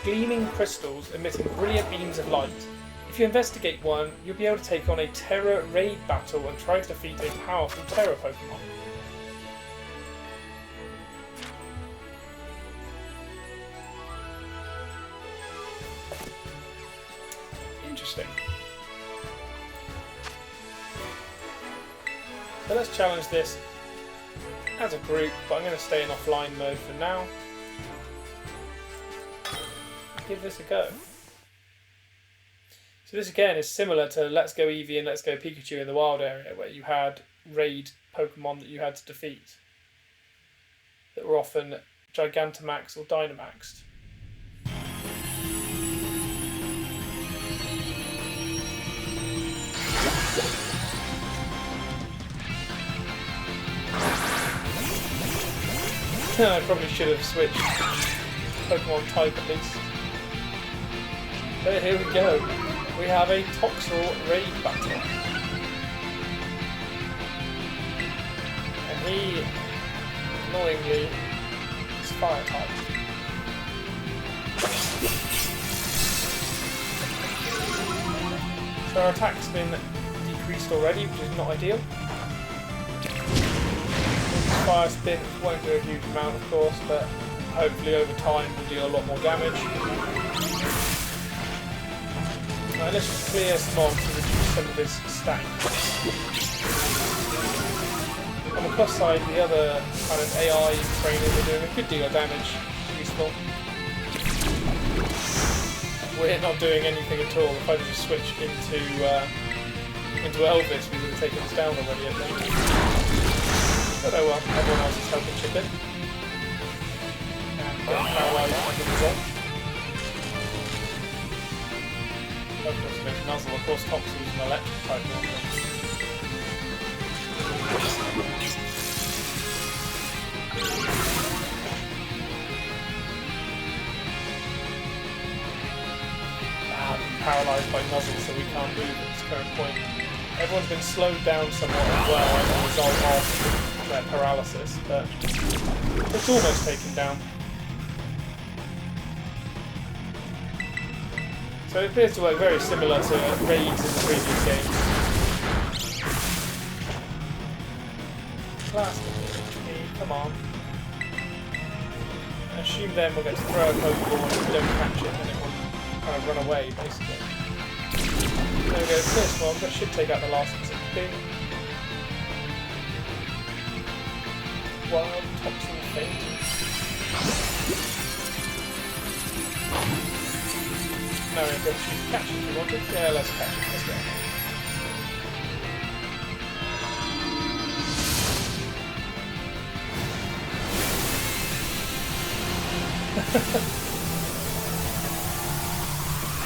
gleaming crystals emitting brilliant beams of light. If you investigate one, you'll be able to take on a Terra raid battle and try to defeat a powerful Terra Pokemon. Interesting. So let's challenge this as a group, but I'm going to stay in offline mode for now. Give this a go. So this again is similar to Let's Go Eevee and Let's Go Pikachu in the wild area, where you had raid Pokemon that you had to defeat that were often Gigantamax or Dynamaxed. I probably should have switched Pokemon type at least. But here we go. We have a Toxel raid battle. And he, annoyingly, is fire type. So our attack's been decreased already, which is not ideal. Fire spin won't do a huge amount, of course, but hopefully over time will deal a lot more damage. Right, let's just clear Smog to reduce some of his stank. On the plus side, the other kind of AI trainers are doing a good deal of damage. Useful. We're not doing anything at all. If I just switch into Elvis, we would have taken us down already, I think. But oh well, everyone else is helping chip in. And get paralysed as a result. Of course, there's Nuzzle. Of course, Toxel is an electric type monster. Paralysed by Nuzzle, so we can't move at this current point. Everyone's been slowed down somewhat as well as a result of their paralysis, but it's almost taken down. So it appears to work very similar to raids in the previous games. Blast me, come on. I assume then we'll get to throw a Pokeball and if we don't catch it, then it will kind of run away, basically. There we go, first one, that should take out the last thing. Wild Toxin Feint. Now we're going to choose catch if we wanted. Yeah, let's catch it. Let's go.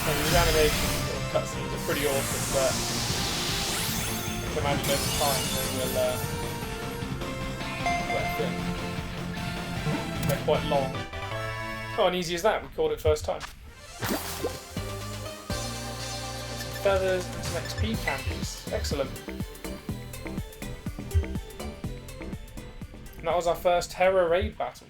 And these animations or cutscenes are pretty awesome, but I can imagine over time they will wear thin. They're quite long. Oh, and easy as that, we caught it first time. Some feathers and some XP candies. Excellent. And that was our first Terra raid battle.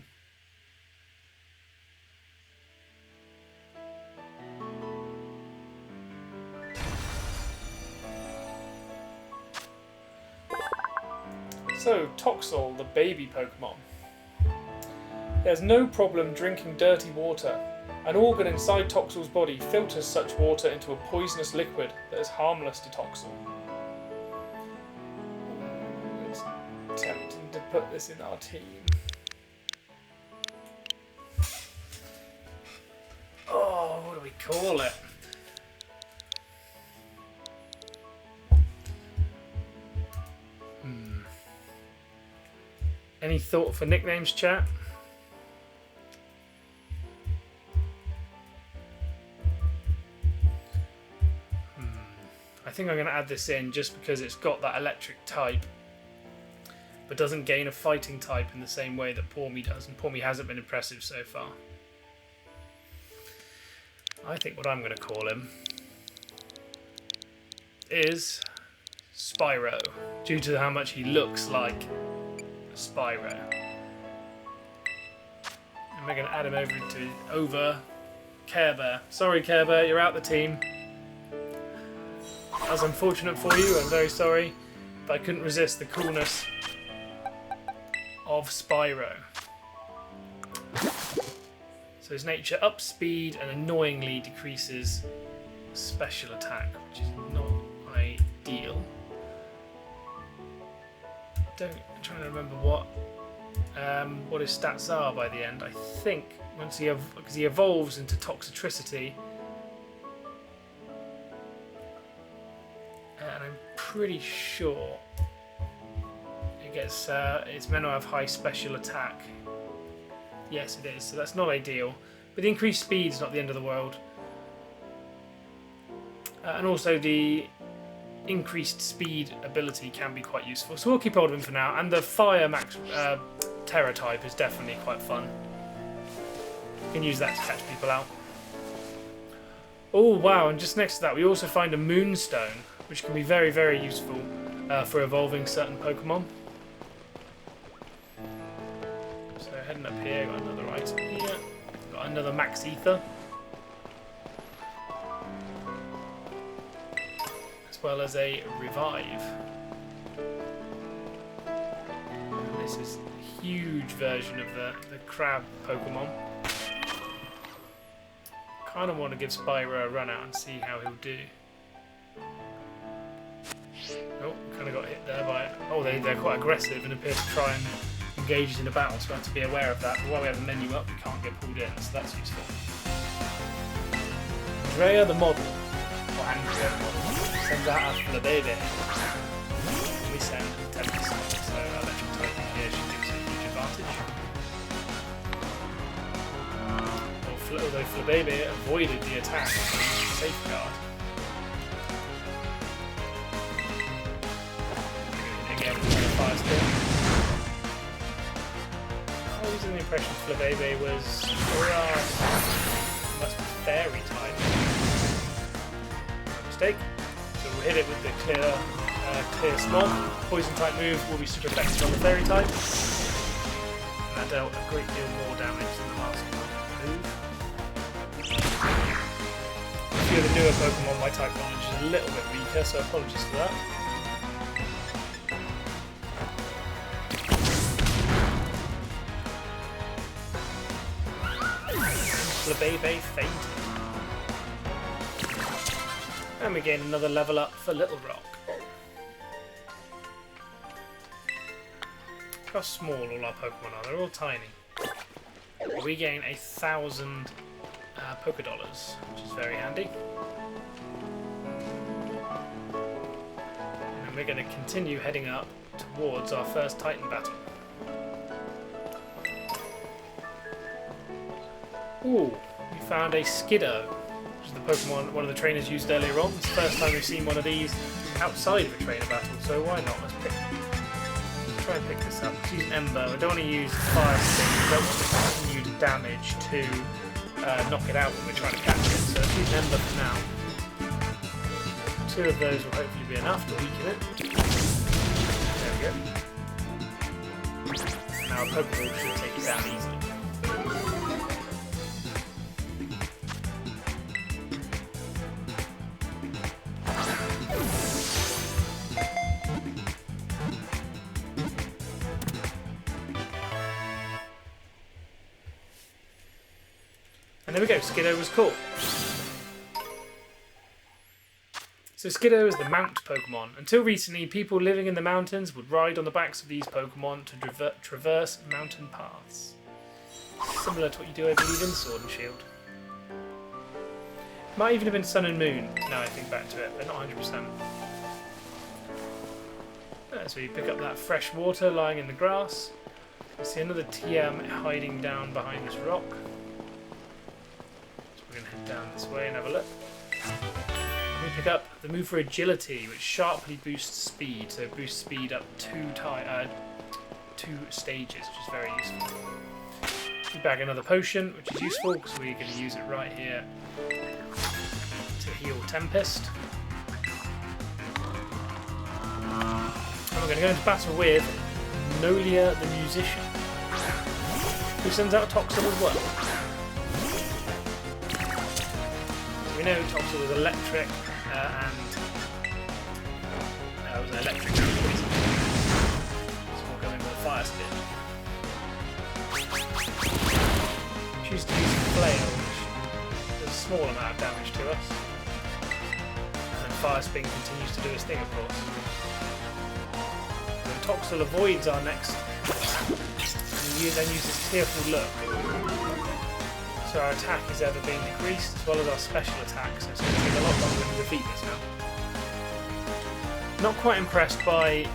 So, Toxel, the baby Pokemon. He has no problem drinking dirty water. An organ inside Toxel's body filters such water into a poisonous liquid that is harmless to Toxel. It's tempting to put this in our team. Oh, what do we call it? Any thought for nicknames, chat? I think I'm going to add this in just because it's got that electric type, but doesn't gain a fighting type in the same way that Pawmi does, and Pawmi hasn't been impressive so far. I think what I'm going to call him is Spyro, due to how much he looks like Spyro. And we're going to add him over Care Bear. Sorry Care Bear, you're out the team. That was unfortunate for you, I'm very sorry, but I couldn't resist the coolness of Spyro. So his nature ups speed and annoyingly decreases special attack, which is not ideal. I'm trying to remember what his stats are by the end. I think once because he evolves into Toxicity, and I'm pretty sure it gets it's meant to have high special attack. Yes, it is. So that's not ideal, but the increased speed is not the end of the world, and also the increased speed ability can be quite useful, so we'll keep hold of him for now. And the Fire Max Terra type is definitely quite fun. You can use that to catch people out. Oh wow, and just next to that we also find a Moonstone, which can be very, very useful for evolving certain Pokemon. So heading up here, got another item here, got another Max Ether. As well as a Revive. And this is a huge version of the crab Pokemon. Kind of want to give Spyro a run out and see how he'll do. Oh, kind of got hit there by it. Oh, they're quite aggressive and appear to try and engage us in a battle, so we have to be aware of that. But while we have the menu up, we can't get pulled in, so that's useful. Andrea the model. Or Andrea the model. Sends out us for the baby. We send 10%, so electric typing here should give us a huge advantage. Although Flabebe avoided the attack, safeguard. Again, fire still. I was under the impression Flabebe was must be fairy type. No mistake. So we'll hit it with the clear smog. Poison type move will be super effective on the fairy type. And that dealt a great deal more damage than the last move. A few of the newer Pokemon, my type knowledge is a little bit weaker, so apologies for that. Flabebe fainted. And we gain another level up for Little Rock. Look how small all our Pokemon are. They're all tiny. We gain 1,000 Poké Dollars, which is very handy. And we're going to continue heading up towards our first Titan battle. Ooh, we found a Skiddo, which is the Pokemon one of the trainers used earlier on. It's the first time we've seen one of these outside of a trainer battle, so why not? Let's try and pick this up. Let's use Ember. We don't want to use Fire Sting. We don't want the continued damage to knock it out when we're trying to catch it. So let's use Ember for now. 2 of those will hopefully be enough to weaken it. There we go. Now a Pokeball should take it down easily. And there we go, Skiddo was caught. So Skiddo is the mount Pokemon. Until recently, people living in the mountains would ride on the backs of these Pokemon to traverse mountain paths. Similar to what you do, I believe, in Sword and Shield. Might even have been Sun and Moon, now I think back to it, but not 100%. So you pick up that fresh water lying in the grass. You see another TM hiding down behind this rock. We're going to head down this way and have a look. We pick up the move for Agility, which sharply boosts speed, so boosts speed up 2 stages, which is very useful. We bag another potion, which is useful because we're going to use it right here to heal Tempest. And we're going to go into battle with Nolia the Musician, who sends out Toxel as well. We know Toxel was electric and it was an electric now, so we'll go in with a Fire Spin. Choose to use Flail, which does a small amount of damage to us. And then Fire Spin continues to do its thing, of course. So Toxel avoids our next and then uses Tearful Look. So our attack is ever being decreased, as well as our special attack, so it's going to take a lot longer to defeat this now. Not quite impressed by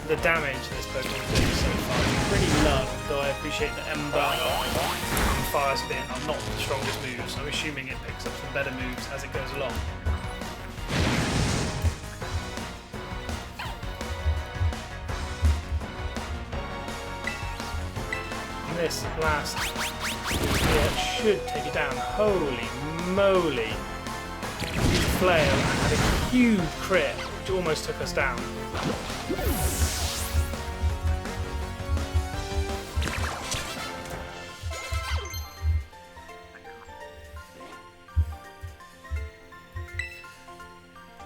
the damage this Pokemon is doing so far. It's pretty low, though I appreciate that Ember and Fire Spin are not the strongest moves, so I'm assuming it picks up some better moves as it goes along. And this last here should take it down. Holy moly! Huge flail and had a huge crit, which almost took us down.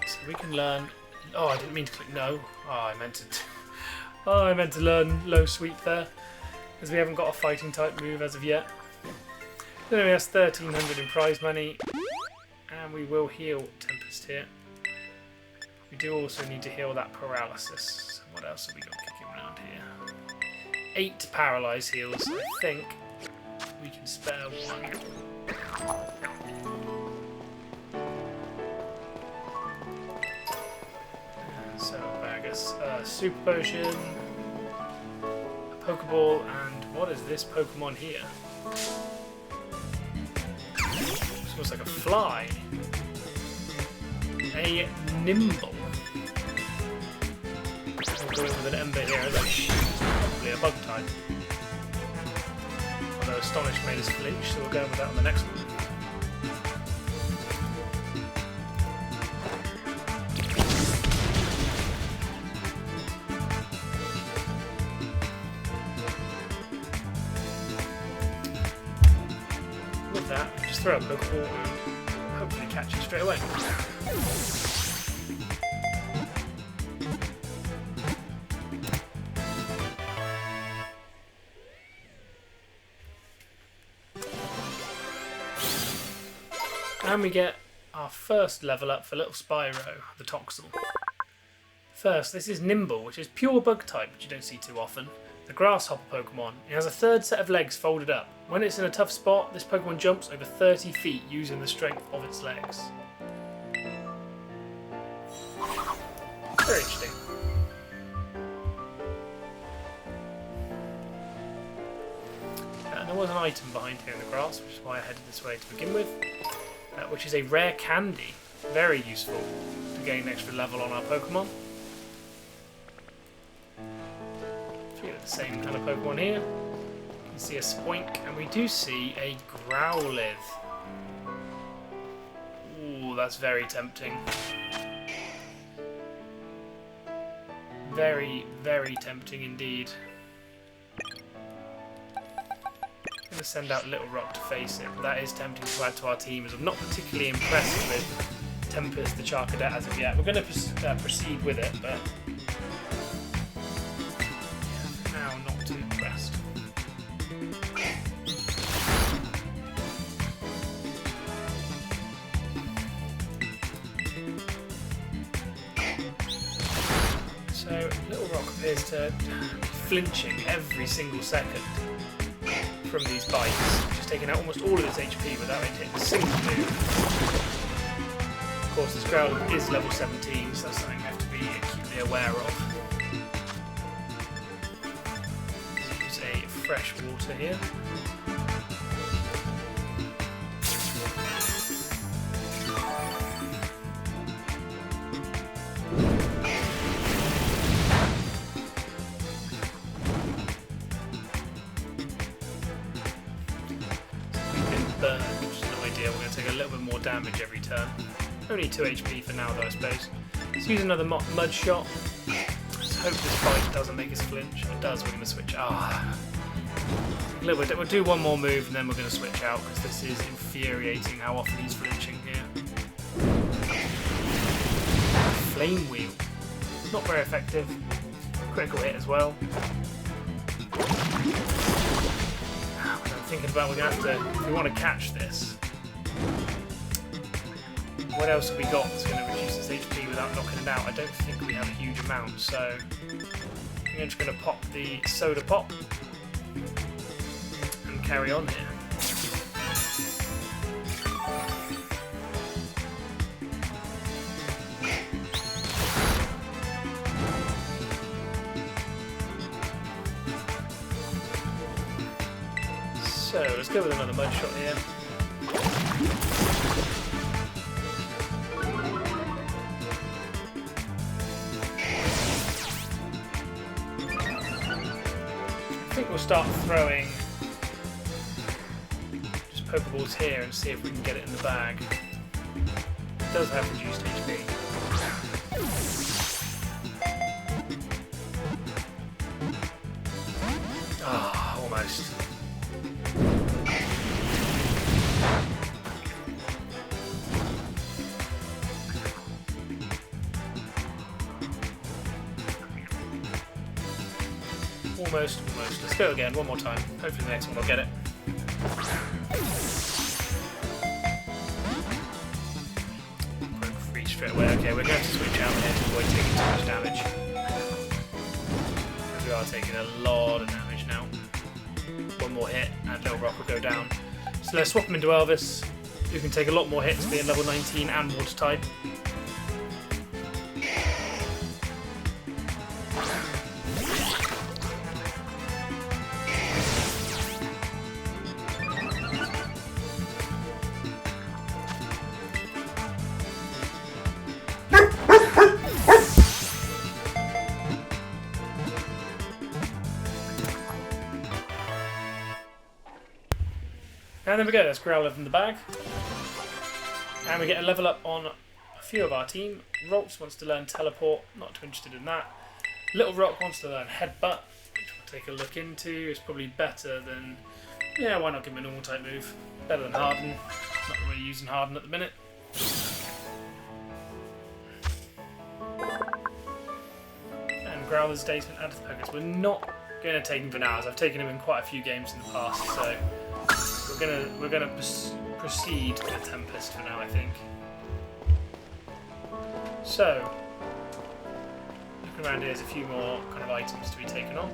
So we can learn. Oh, I didn't mean to click no. Oh, I meant to learn Low Sweep there, as we haven't got a fighting type move as of yet. Then we have 1,300 in prize money, and we will heal Tempest here. We do also need to heal that paralysis. So what else have we got kicking around here? 8 paralyze heals. I think we can spare 1. So bag us a Super Potion, a Pokeball, and what is this Pokemon here? Looks like a fly. A Nimble. We'll go in with an Ember here, as it's probably a bug type. Although Astonish made us flinch, so we'll go with that on the next one. With that, just throw a Pokeball and hopefully catch it straight away. And we get our first level up for little Spyro, the Toxel. First, this is Nimble, which is pure bug type, which you don't see too often. The grasshopper Pokemon. It has a third set of legs folded up. When it's in a tough spot, this Pokemon jumps over 30 feet using the strength of its legs. Very interesting. And there was an item behind here in the grass, which is why I headed this way to begin with, which is a rare candy. Very useful to gain an extra level on our Pokemon. The same kind of Pokemon here. You can see a Spoink, and we do see a Growlithe. Ooh, that's very tempting. Very, very tempting indeed. I'm going to send out Little Rock to face it, but that is tempting to add to our team, as I'm not particularly impressed with Tempest the Charcadet as of yet. We're going to proceed with it, but not too impressed. So Little Rock appears to be flinching every single second from these bites, which is taking out almost all of its HP without it hitting a single move. Of course, this Growlithe is level 17, so that's something we have to be acutely aware of. Fresh water here. We've been burned, which is no idea. We're going to take a little bit more damage every turn. Only 2 HP for now, though, I suppose. Let's use another Mud Shot. Let's hope this fight doesn't make us flinch. If it does, we're going to switch. We'll do one more move and then we're going to switch out, because this is infuriating how often he's flinching here. Flame Wheel. Not very effective. Critical hit as well. What I'm thinking about, we're going to have to, if we want to catch this, what else have we got that's going to reduce its HP without knocking it out? I don't think we have a huge amount, so I'm just going to pop the Soda Pop. Carry on here. So let's go with another Mud Shot here. I think we'll start throwing Pokeballs here and see if we can get it in the bag. It does have reduced HP. Ah, almost. Almost. Let's go again, one more time. Hopefully the next one will get it. Straight away. Okay, we're going to switch out here to avoid taking too much damage. We are taking a lot of damage now. One more hit and Little Rock will go down. So let's swap him into Elvis, who can take a lot more hits, being level 19 and water type. And there we go, that's Growlithe in the bag. And we get a level up on a few of our team. Rolps wants to learn Teleport, not too interested in that. Little Rock wants to learn Headbutt, which we'll take a look into. It's probably better than... yeah, why not give him a normal type move? Better than Harden. Not really using Harden at the minute. And Growlithe's data and added to the Pokédex. We're not gonna take him for now, as I've taken him in quite a few games in the past. So we're gonna proceed with Tempest for now, I think. So looking around here, there's a few more kind of items to be taken on.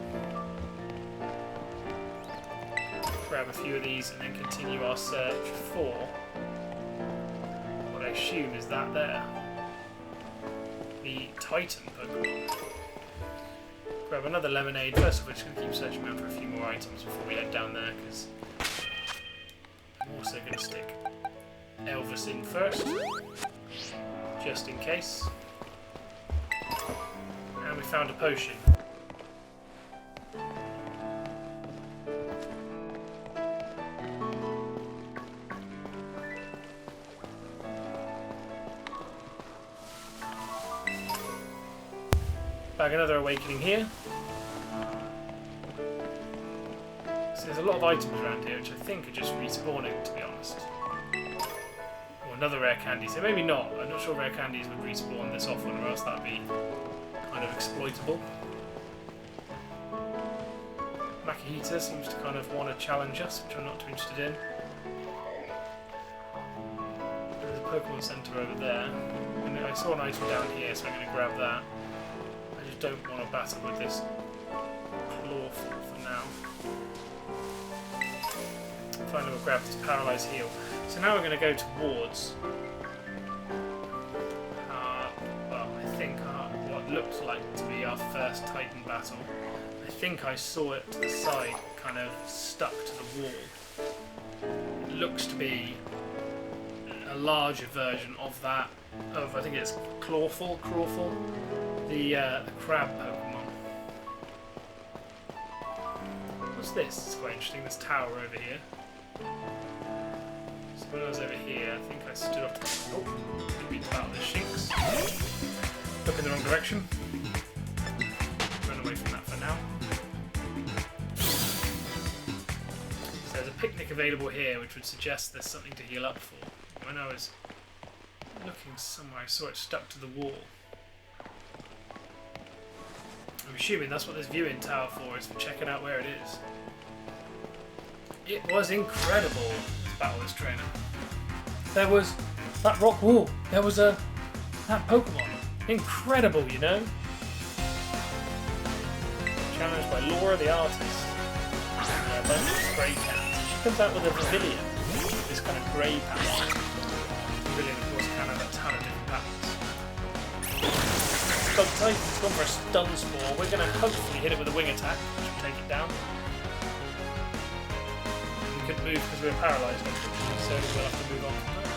Grab a few of these and then continue our search for what I assume is that there. The Titan Pokemon. Grab another lemonade. First of all, we're just going to keep searching around for a few more items before we head down there, because I'm also going to stick Elvis in first, just in case. And we found a potion. Bag another awakening here. So there's a lot of items around here which I think are just respawning, to be honest. Or another rare candy, so maybe not. I'm not sure rare candies would respawn this often, or else that'd be kind of exploitable. Makihita seems to kind of want to challenge us, which I'm not too interested in. There's a Pokemon Center over there. And I saw an item down here, so I'm going to grab that. I just don't want to battle with this Clawful for now. Finally, we'll grab this Paralyzed Heal. So now we're going to go towards what looked like to be our first Titan battle. I think I saw it to the side, kind of stuck to the wall. It looks to be a larger version of that, I think it's Clawful, the crab Pokemon. What's this? It's quite interesting, this tower over here. So when I was over here, I think I stood off to the beat about the Shinx. Look in the wrong direction. Run away from that for now. So there's a picnic available here, which would suggest there's something to heal up for. When I was looking somewhere, I saw it stuck to the wall. I'm assuming that's what this viewing tower for is, for checking out where it is. It was incredible to battle this trainer. There was that rock wall. There was that Pokemon. Incredible, you know. Challenged by Laura the artist. And a bunch of stray cats. She comes out with a pavilion. This kind of grey pattern. Pavilion, of course, can have a ton of different patterns. Dog Titan's gone for a stun spore. We're going to hopefully hit it with a wing attack, which will take it down. We couldn't move because we were paralysed, unfortunately, so we'll have to move on from there.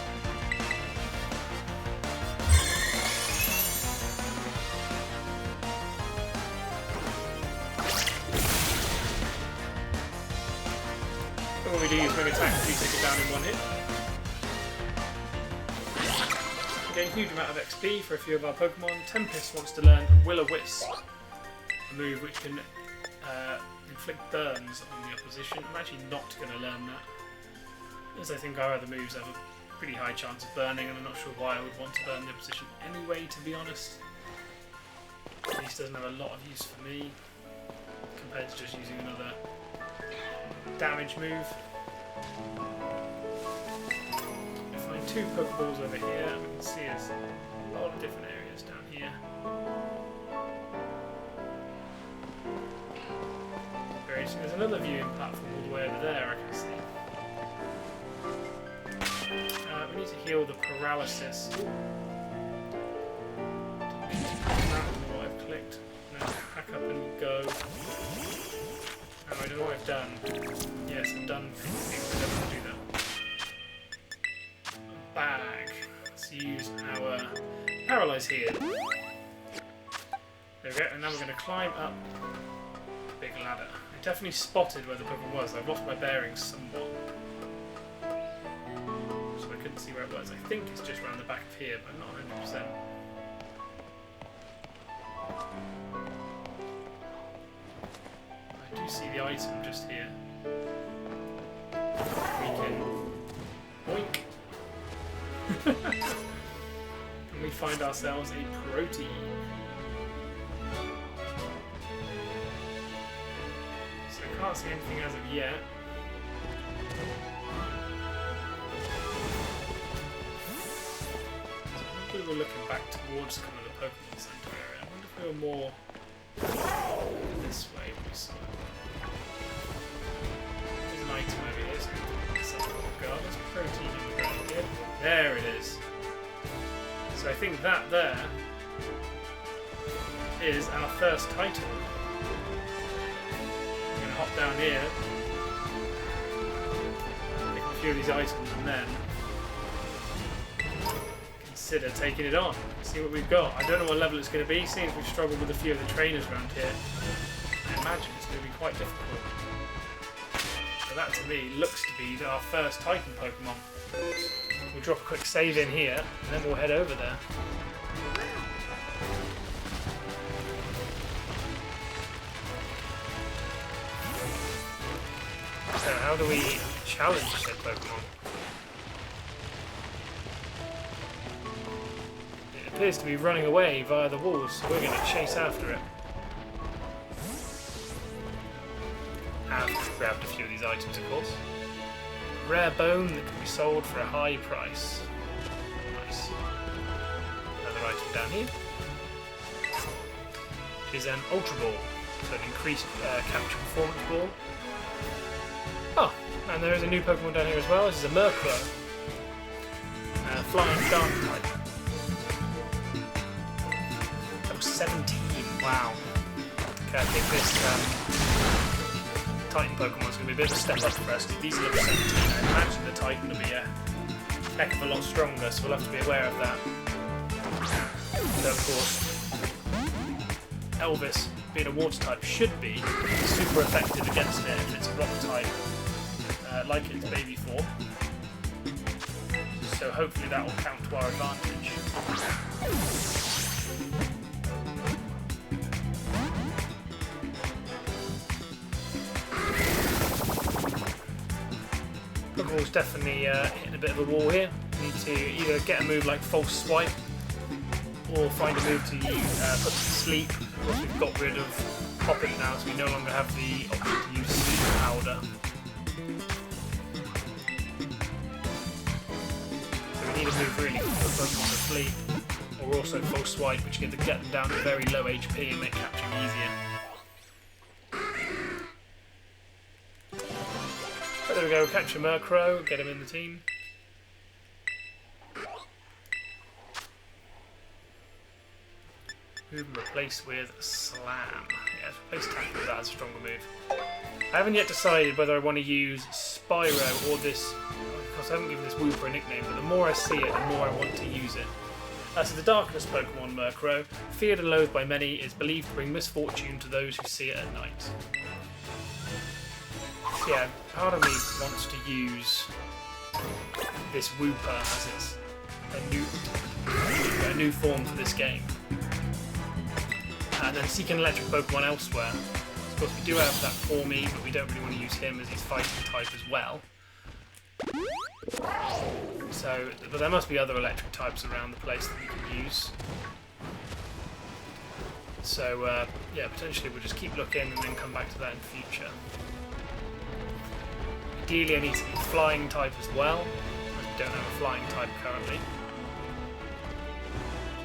What we do is wing attack, we take it down in one hit. We gain a huge amount of XP for a few of our Pokemon. Tempest wants to learn Will-O-Wisp, a move which can inflict burns on the opposition. I'm actually not going to learn that, as I think our other moves have a pretty high chance of burning, and I'm not sure why I would want to burn the opposition anyway, to be honest. At least doesn't have a lot of use for me, compared to just using another damage move. We find two Pokeballs over here, and we can see there's a lot of different areas down here. Very interesting. There's another viewing platform all the way over there, I can see. We need to heal the paralysis. What I've clicked. Now pack up and go. I don't know what I've done. Yes, I've done things that don't do that. A bag. Let's use our Paralyze here. There we go, and now we're going to climb up the big ladder. I definitely spotted where the Pokemon was. I've lost my bearings somewhat, so I couldn't see where it was. I think it's just around the back of here, but I'm not 100%. I do see the item just here. We can boink. And we find ourselves a protein. Can't see anything as of yet. We were looking back towards kind of the Pokemon Center area. I wonder if we were more this way when we saw it. There's an item over here, so let's have a look. There's protein on the ground here. There it is. So I think that there is our first Titan. We're going to hop down here, pick a few of these items, and then consider taking it on. See what we've got. I don't know what level it's going to be, seeing as we've struggled with a few of the trainers around here. I imagine it's going to be quite difficult. So that to me looks to be our first Titan Pokemon. We'll drop a quick save in here, and then we'll head over there. So how do we challenge said Pokemon? It appears to be running away via the walls, so we're going to chase after it. Have grabbed a few of these items, of course. Rare bone that can be sold for a high price. Nice. Another item down here is an Ultra Ball, so an increased capture performance ball. Oh, and there is a new Pokemon down here as well. This is a Murkrow. Flying Dark type. Level 17, wow. Okay, I think this Titan Pokemon is going to be a bit of a step up for us. These are level 17. I imagine the Titan will be a heck of a lot stronger, so we'll have to be aware of that. So of course, Elvis, being a water type, should be super effective against it if it's a rock type, like its baby form. So hopefully that will count to our advantage. Pokemon's definitely hitting a bit of a wall here. We need to either get a move like False Swipe or find a move to put to sleep. Of course we've got rid of Pop It now, so we no longer have the option to use Sleep Powder. So we need a move really to put Pokemon to sleep, or also False Swipe, which can get them down to very low HP and make capturing easier. There we go, capture Murkrow, get him in the team. Move and replace with Slam. Yes, replace Tackle with that as a stronger move. I haven't yet decided whether I want to use Spyro or this, because I haven't given this Wooper a nickname, but the more I see it, the more I want to use it. So the Darkness Pokemon Murkrow, feared and loathed by many, is believed to bring misfortune to those who see it at night. Yeah, part of me wants to use this Wooper as it's a new form for this game. And then seek an electric Pokemon elsewhere. Of course we do have that Formy, but we don't really want to use him as he's fighting type as well. So, but there must be other electric types around the place that we can use. So yeah, potentially we'll just keep looking and then come back to that in the future. Ideally I need to be flying type as well, as we don't have a flying type currently.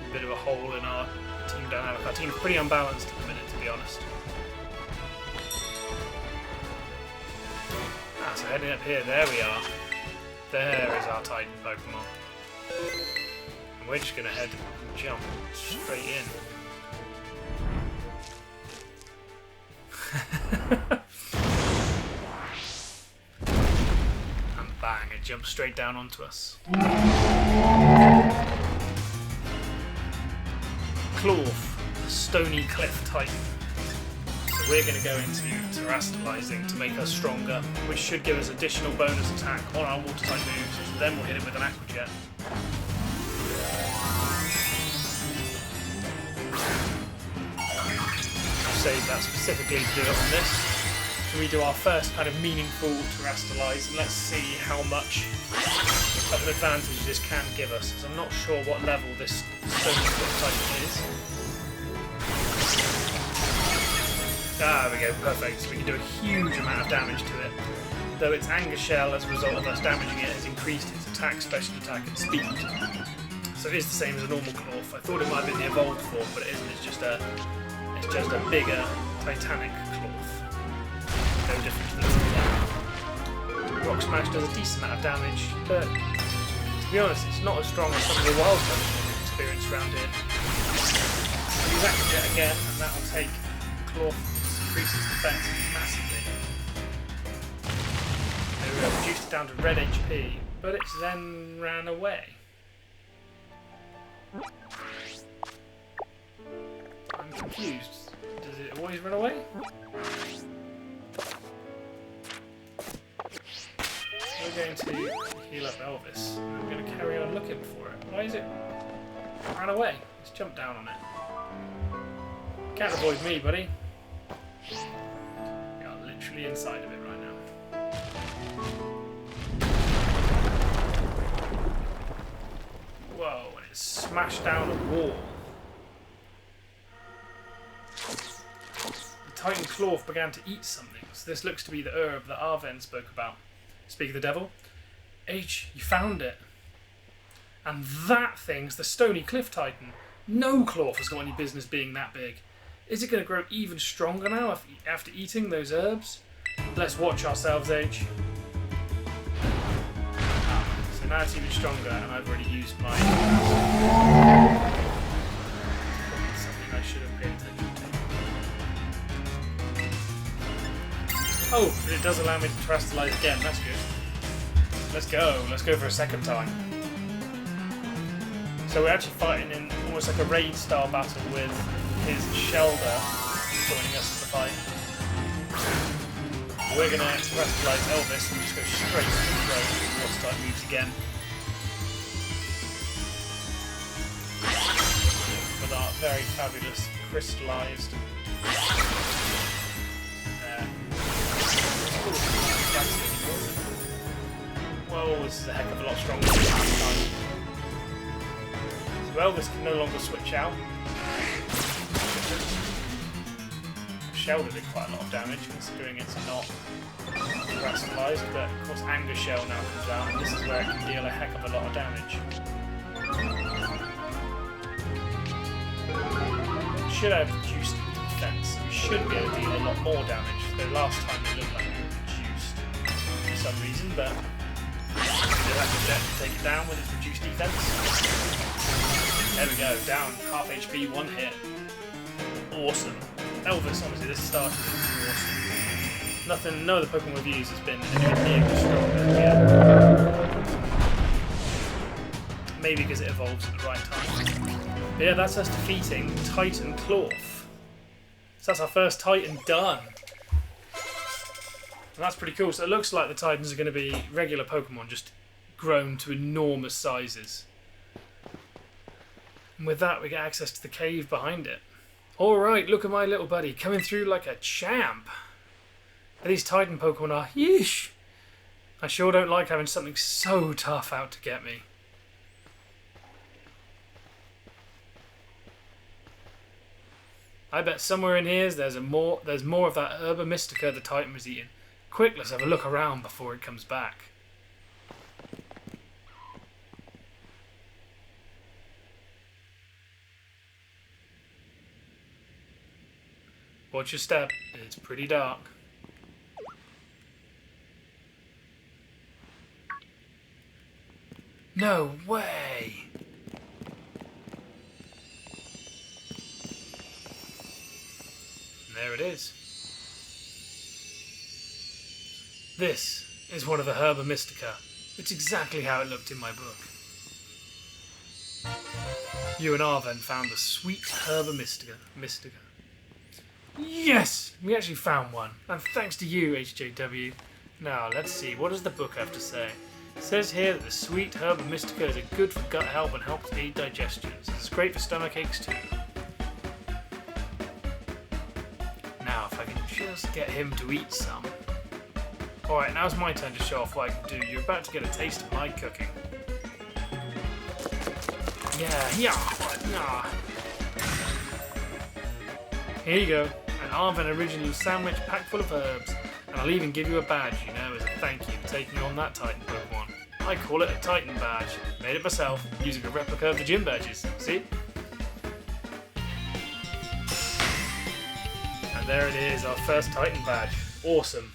A bit of a hole in our team dynamic. Our team's pretty unbalanced at the minute, to be honest. So heading up here, there we are. There is our Titan Pokemon. And we're just going to head and jump straight in. And bang, it jumps straight down onto us. Clorf, Stony Cliff Titan. So we're going to go into Terastallizing to make us stronger, which should give us additional bonus attack on our water type moves, so then we'll hit it with an Aqua Jet. I'll save that specifically to do it on this. So we do our first kind of meaningful Terastallize, and let's see how much of an advantage this can give us, as I'm not sure what level this Stony Cliff Titan is. Ah, there we go, perfect. So we can do a huge amount of damage to it. Though its anger shell, as a result of us damaging it, has increased its attack, special attack, and speed. So it is the same as a normal Clorf. I thought it might have been the evolved form, but it isn't. It's just a bigger Titanic Clorf. No different to the other. Rock Smash does a decent amount of damage, but to be honest, it's not as strong as some of the wild types we've experienced around here. Use Action Jet again, and that will take Clorf, increase its defense massively. There we go, reduced it down to red HP, but it's then ran away. I'm confused. Does it always run away? We're going to heal up Elvis, and we're going to carry on looking for it. Why is it ran away? Let's jump down on it. Can't avoid me, buddy. You're literally inside of it right now. Whoa, and it smashed down a wall. The Titan Clorf began to eat something, so this looks to be the herb that Arven spoke about. Speak of the devil. H, you found it. And that thing's the Stony Cliff Titan. No Clorf has got any business being that big. Is it going to grow even stronger now after eating those herbs? Let's watch ourselves, H. So now it's even stronger, and I've already used my... Something I should have paid attention to. Oh, but it does allow me to terrestrialize again, that's good. Let's go for a second time. So we're actually fighting in almost like a raid style battle with his Shelder joining us for the fight. We're going to terrestrialize Elvis and just go straight to the throat and we'll start moves again. With our very fabulous crystallized Whoa, this is a heck of a lot stronger than last time. So Elvis can no longer switch out. Shelder did quite a lot of damage considering it's not terrestrialized, but of course Anger Shell now comes out and this is where it can deal a heck of a lot of damage. It should have reduced defense, so we should be able to deal a lot more damage, though last time it looked like it was reduced for some reason, but we'll have to take it down with its reduced defense. There we go, down half HP, one hit. Awesome. Elvis, obviously, this started as awesome. No other Pokemon we've used has been anywhere near as strong as yet. Maybe because it evolves at the right time. But yeah, that's us defeating Titan Clorf. So that's our first Titan done. And that's pretty cool. So it looks like the Titans are going to be regular Pokemon, just grown to enormous sizes. And with that, we get access to the cave behind it. Alright, look at my little buddy, coming through like a champ. These Titan Pokemon are yeesh. I sure don't like having something so tough out to get me. I bet somewhere in here there's more of that Herba Mystica the Titan was eating. Quick, let's have a look around before it comes back. Watch your step, it's pretty dark. No way! And there it is. This is one of the Herba Mystica. It's exactly how it looked in my book. You and Arven found the sweet Herba Mystica. Yes! We actually found one. And thanks to you, HJW. Now, let's see. What does the book have to say? It says here that the sweet Herba Mystica is good for gut health and helps aid digestion. It's great for stomach aches too. Now, if I can just get him to eat some. Alright, now's my turn to show off what I can do. You're about to get a taste of my cooking. Yeah. Here you go. An Arven original sandwich packed full of herbs. And I'll even give you a badge, you know, as a thank you for taking on that Titan Pokemon. I call it a Titan badge. Made it myself, using a replica of the gym badges. See? And there it is, our first Titan badge. Awesome.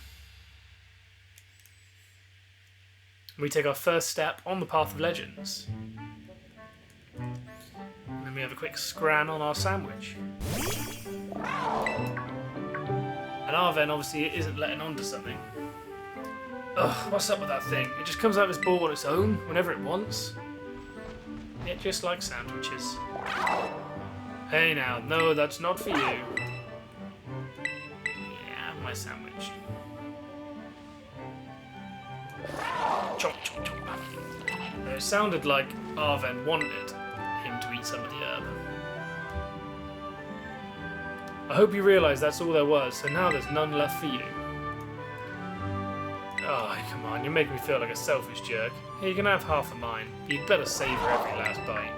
We take our first step on the path of legends. And then we have a quick scran on our sandwich. And Arven obviously isn't letting on to something. Ugh, what's up with that thing? It just comes out of its ball on its own, whenever it wants. It just likes sandwiches. Hey now, no, that's not for you. Yeah, my sandwich. Chomp, chomp, chomp. It sounded like Arven wanted him to eat some of the herb. I hope you realise that's all there was, so now there's none left for you. Oh, come on, you're making me feel like a selfish jerk. Here, you can have half of mine, but you'd better savour every last bite.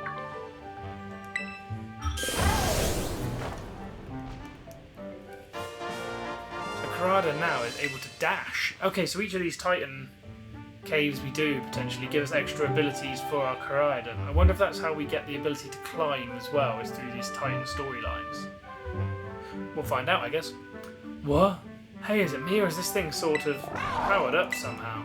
So Koraidon now is able to dash. Okay, so each of these Titan caves we do potentially give us extra abilities for our Koraidon. I wonder if that's how we get the ability to climb as well, is through these Titan storylines. We'll find out, I guess. What? Hey, is it me or is this thing sort of powered up somehow?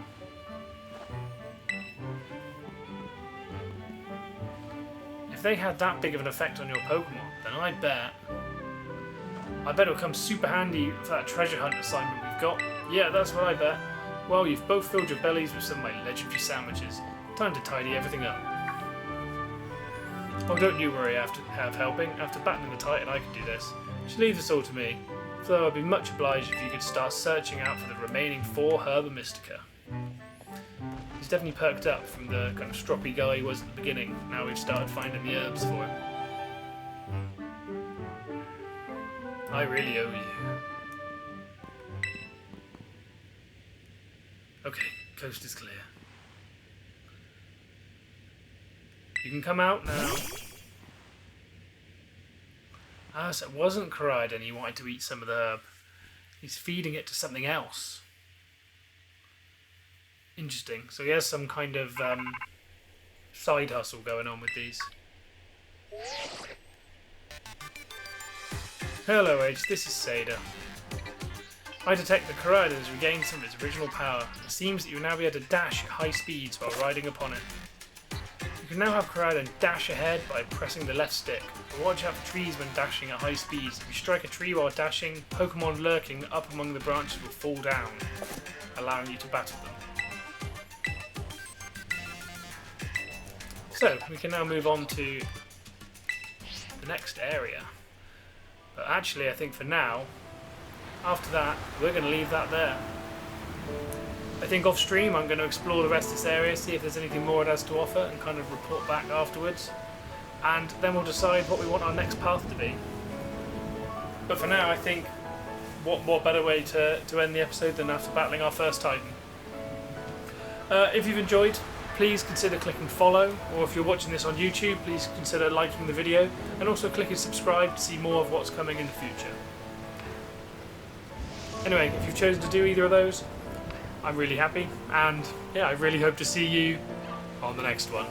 If they had that big of an effect on your Pokemon, then I bet it'll come super handy for that treasure hunt assignment we've got. Yeah, that's what I bet. Well, you've both filled your bellies with some of my legendary sandwiches. Time to tidy everything up. Oh, don't you worry, I have helping. After battling the Titan, I can do this. Just leave this all to me, though I'd be much obliged if you could start searching out for the remaining 4 Herba Mystica. He's definitely perked up from the kind of stroppy guy he was at the beginning. Now we've started finding the herbs for him. I really owe you. Okay, coast is clear. You can come out now. Ah, so it wasn't Koraidon he wanted to eat some of the herb. He's feeding it to something else. Interesting. So he has some kind of side hustle going on with these. Hello, Age. This is Seda. I detect that Koraidon has regained some of its original power. It seems that you will now be able to dash at high speeds while riding upon it. You can now have Koraidon dash ahead by pressing the left stick, but watch out for trees when dashing at high speeds. If you strike a tree while dashing, Pokemon lurking up among the branches will fall down, allowing you to battle them. So, we can now move on to the next area. But actually, I think for now, after that, we're going to leave that there. I think off stream I'm going to explore the rest of this area, see if there's anything more it has to offer, and kind of report back afterwards. And then we'll decide what we want our next path to be. But for now, I think what better way to end the episode than after battling our first Titan. If you've enjoyed, please consider clicking follow, or if you're watching this on YouTube, please consider liking the video, and also clicking subscribe to see more of what's coming in the future. Anyway, if you've chosen to do either of those, I'm really happy, and yeah, I really hope to see you on the next one.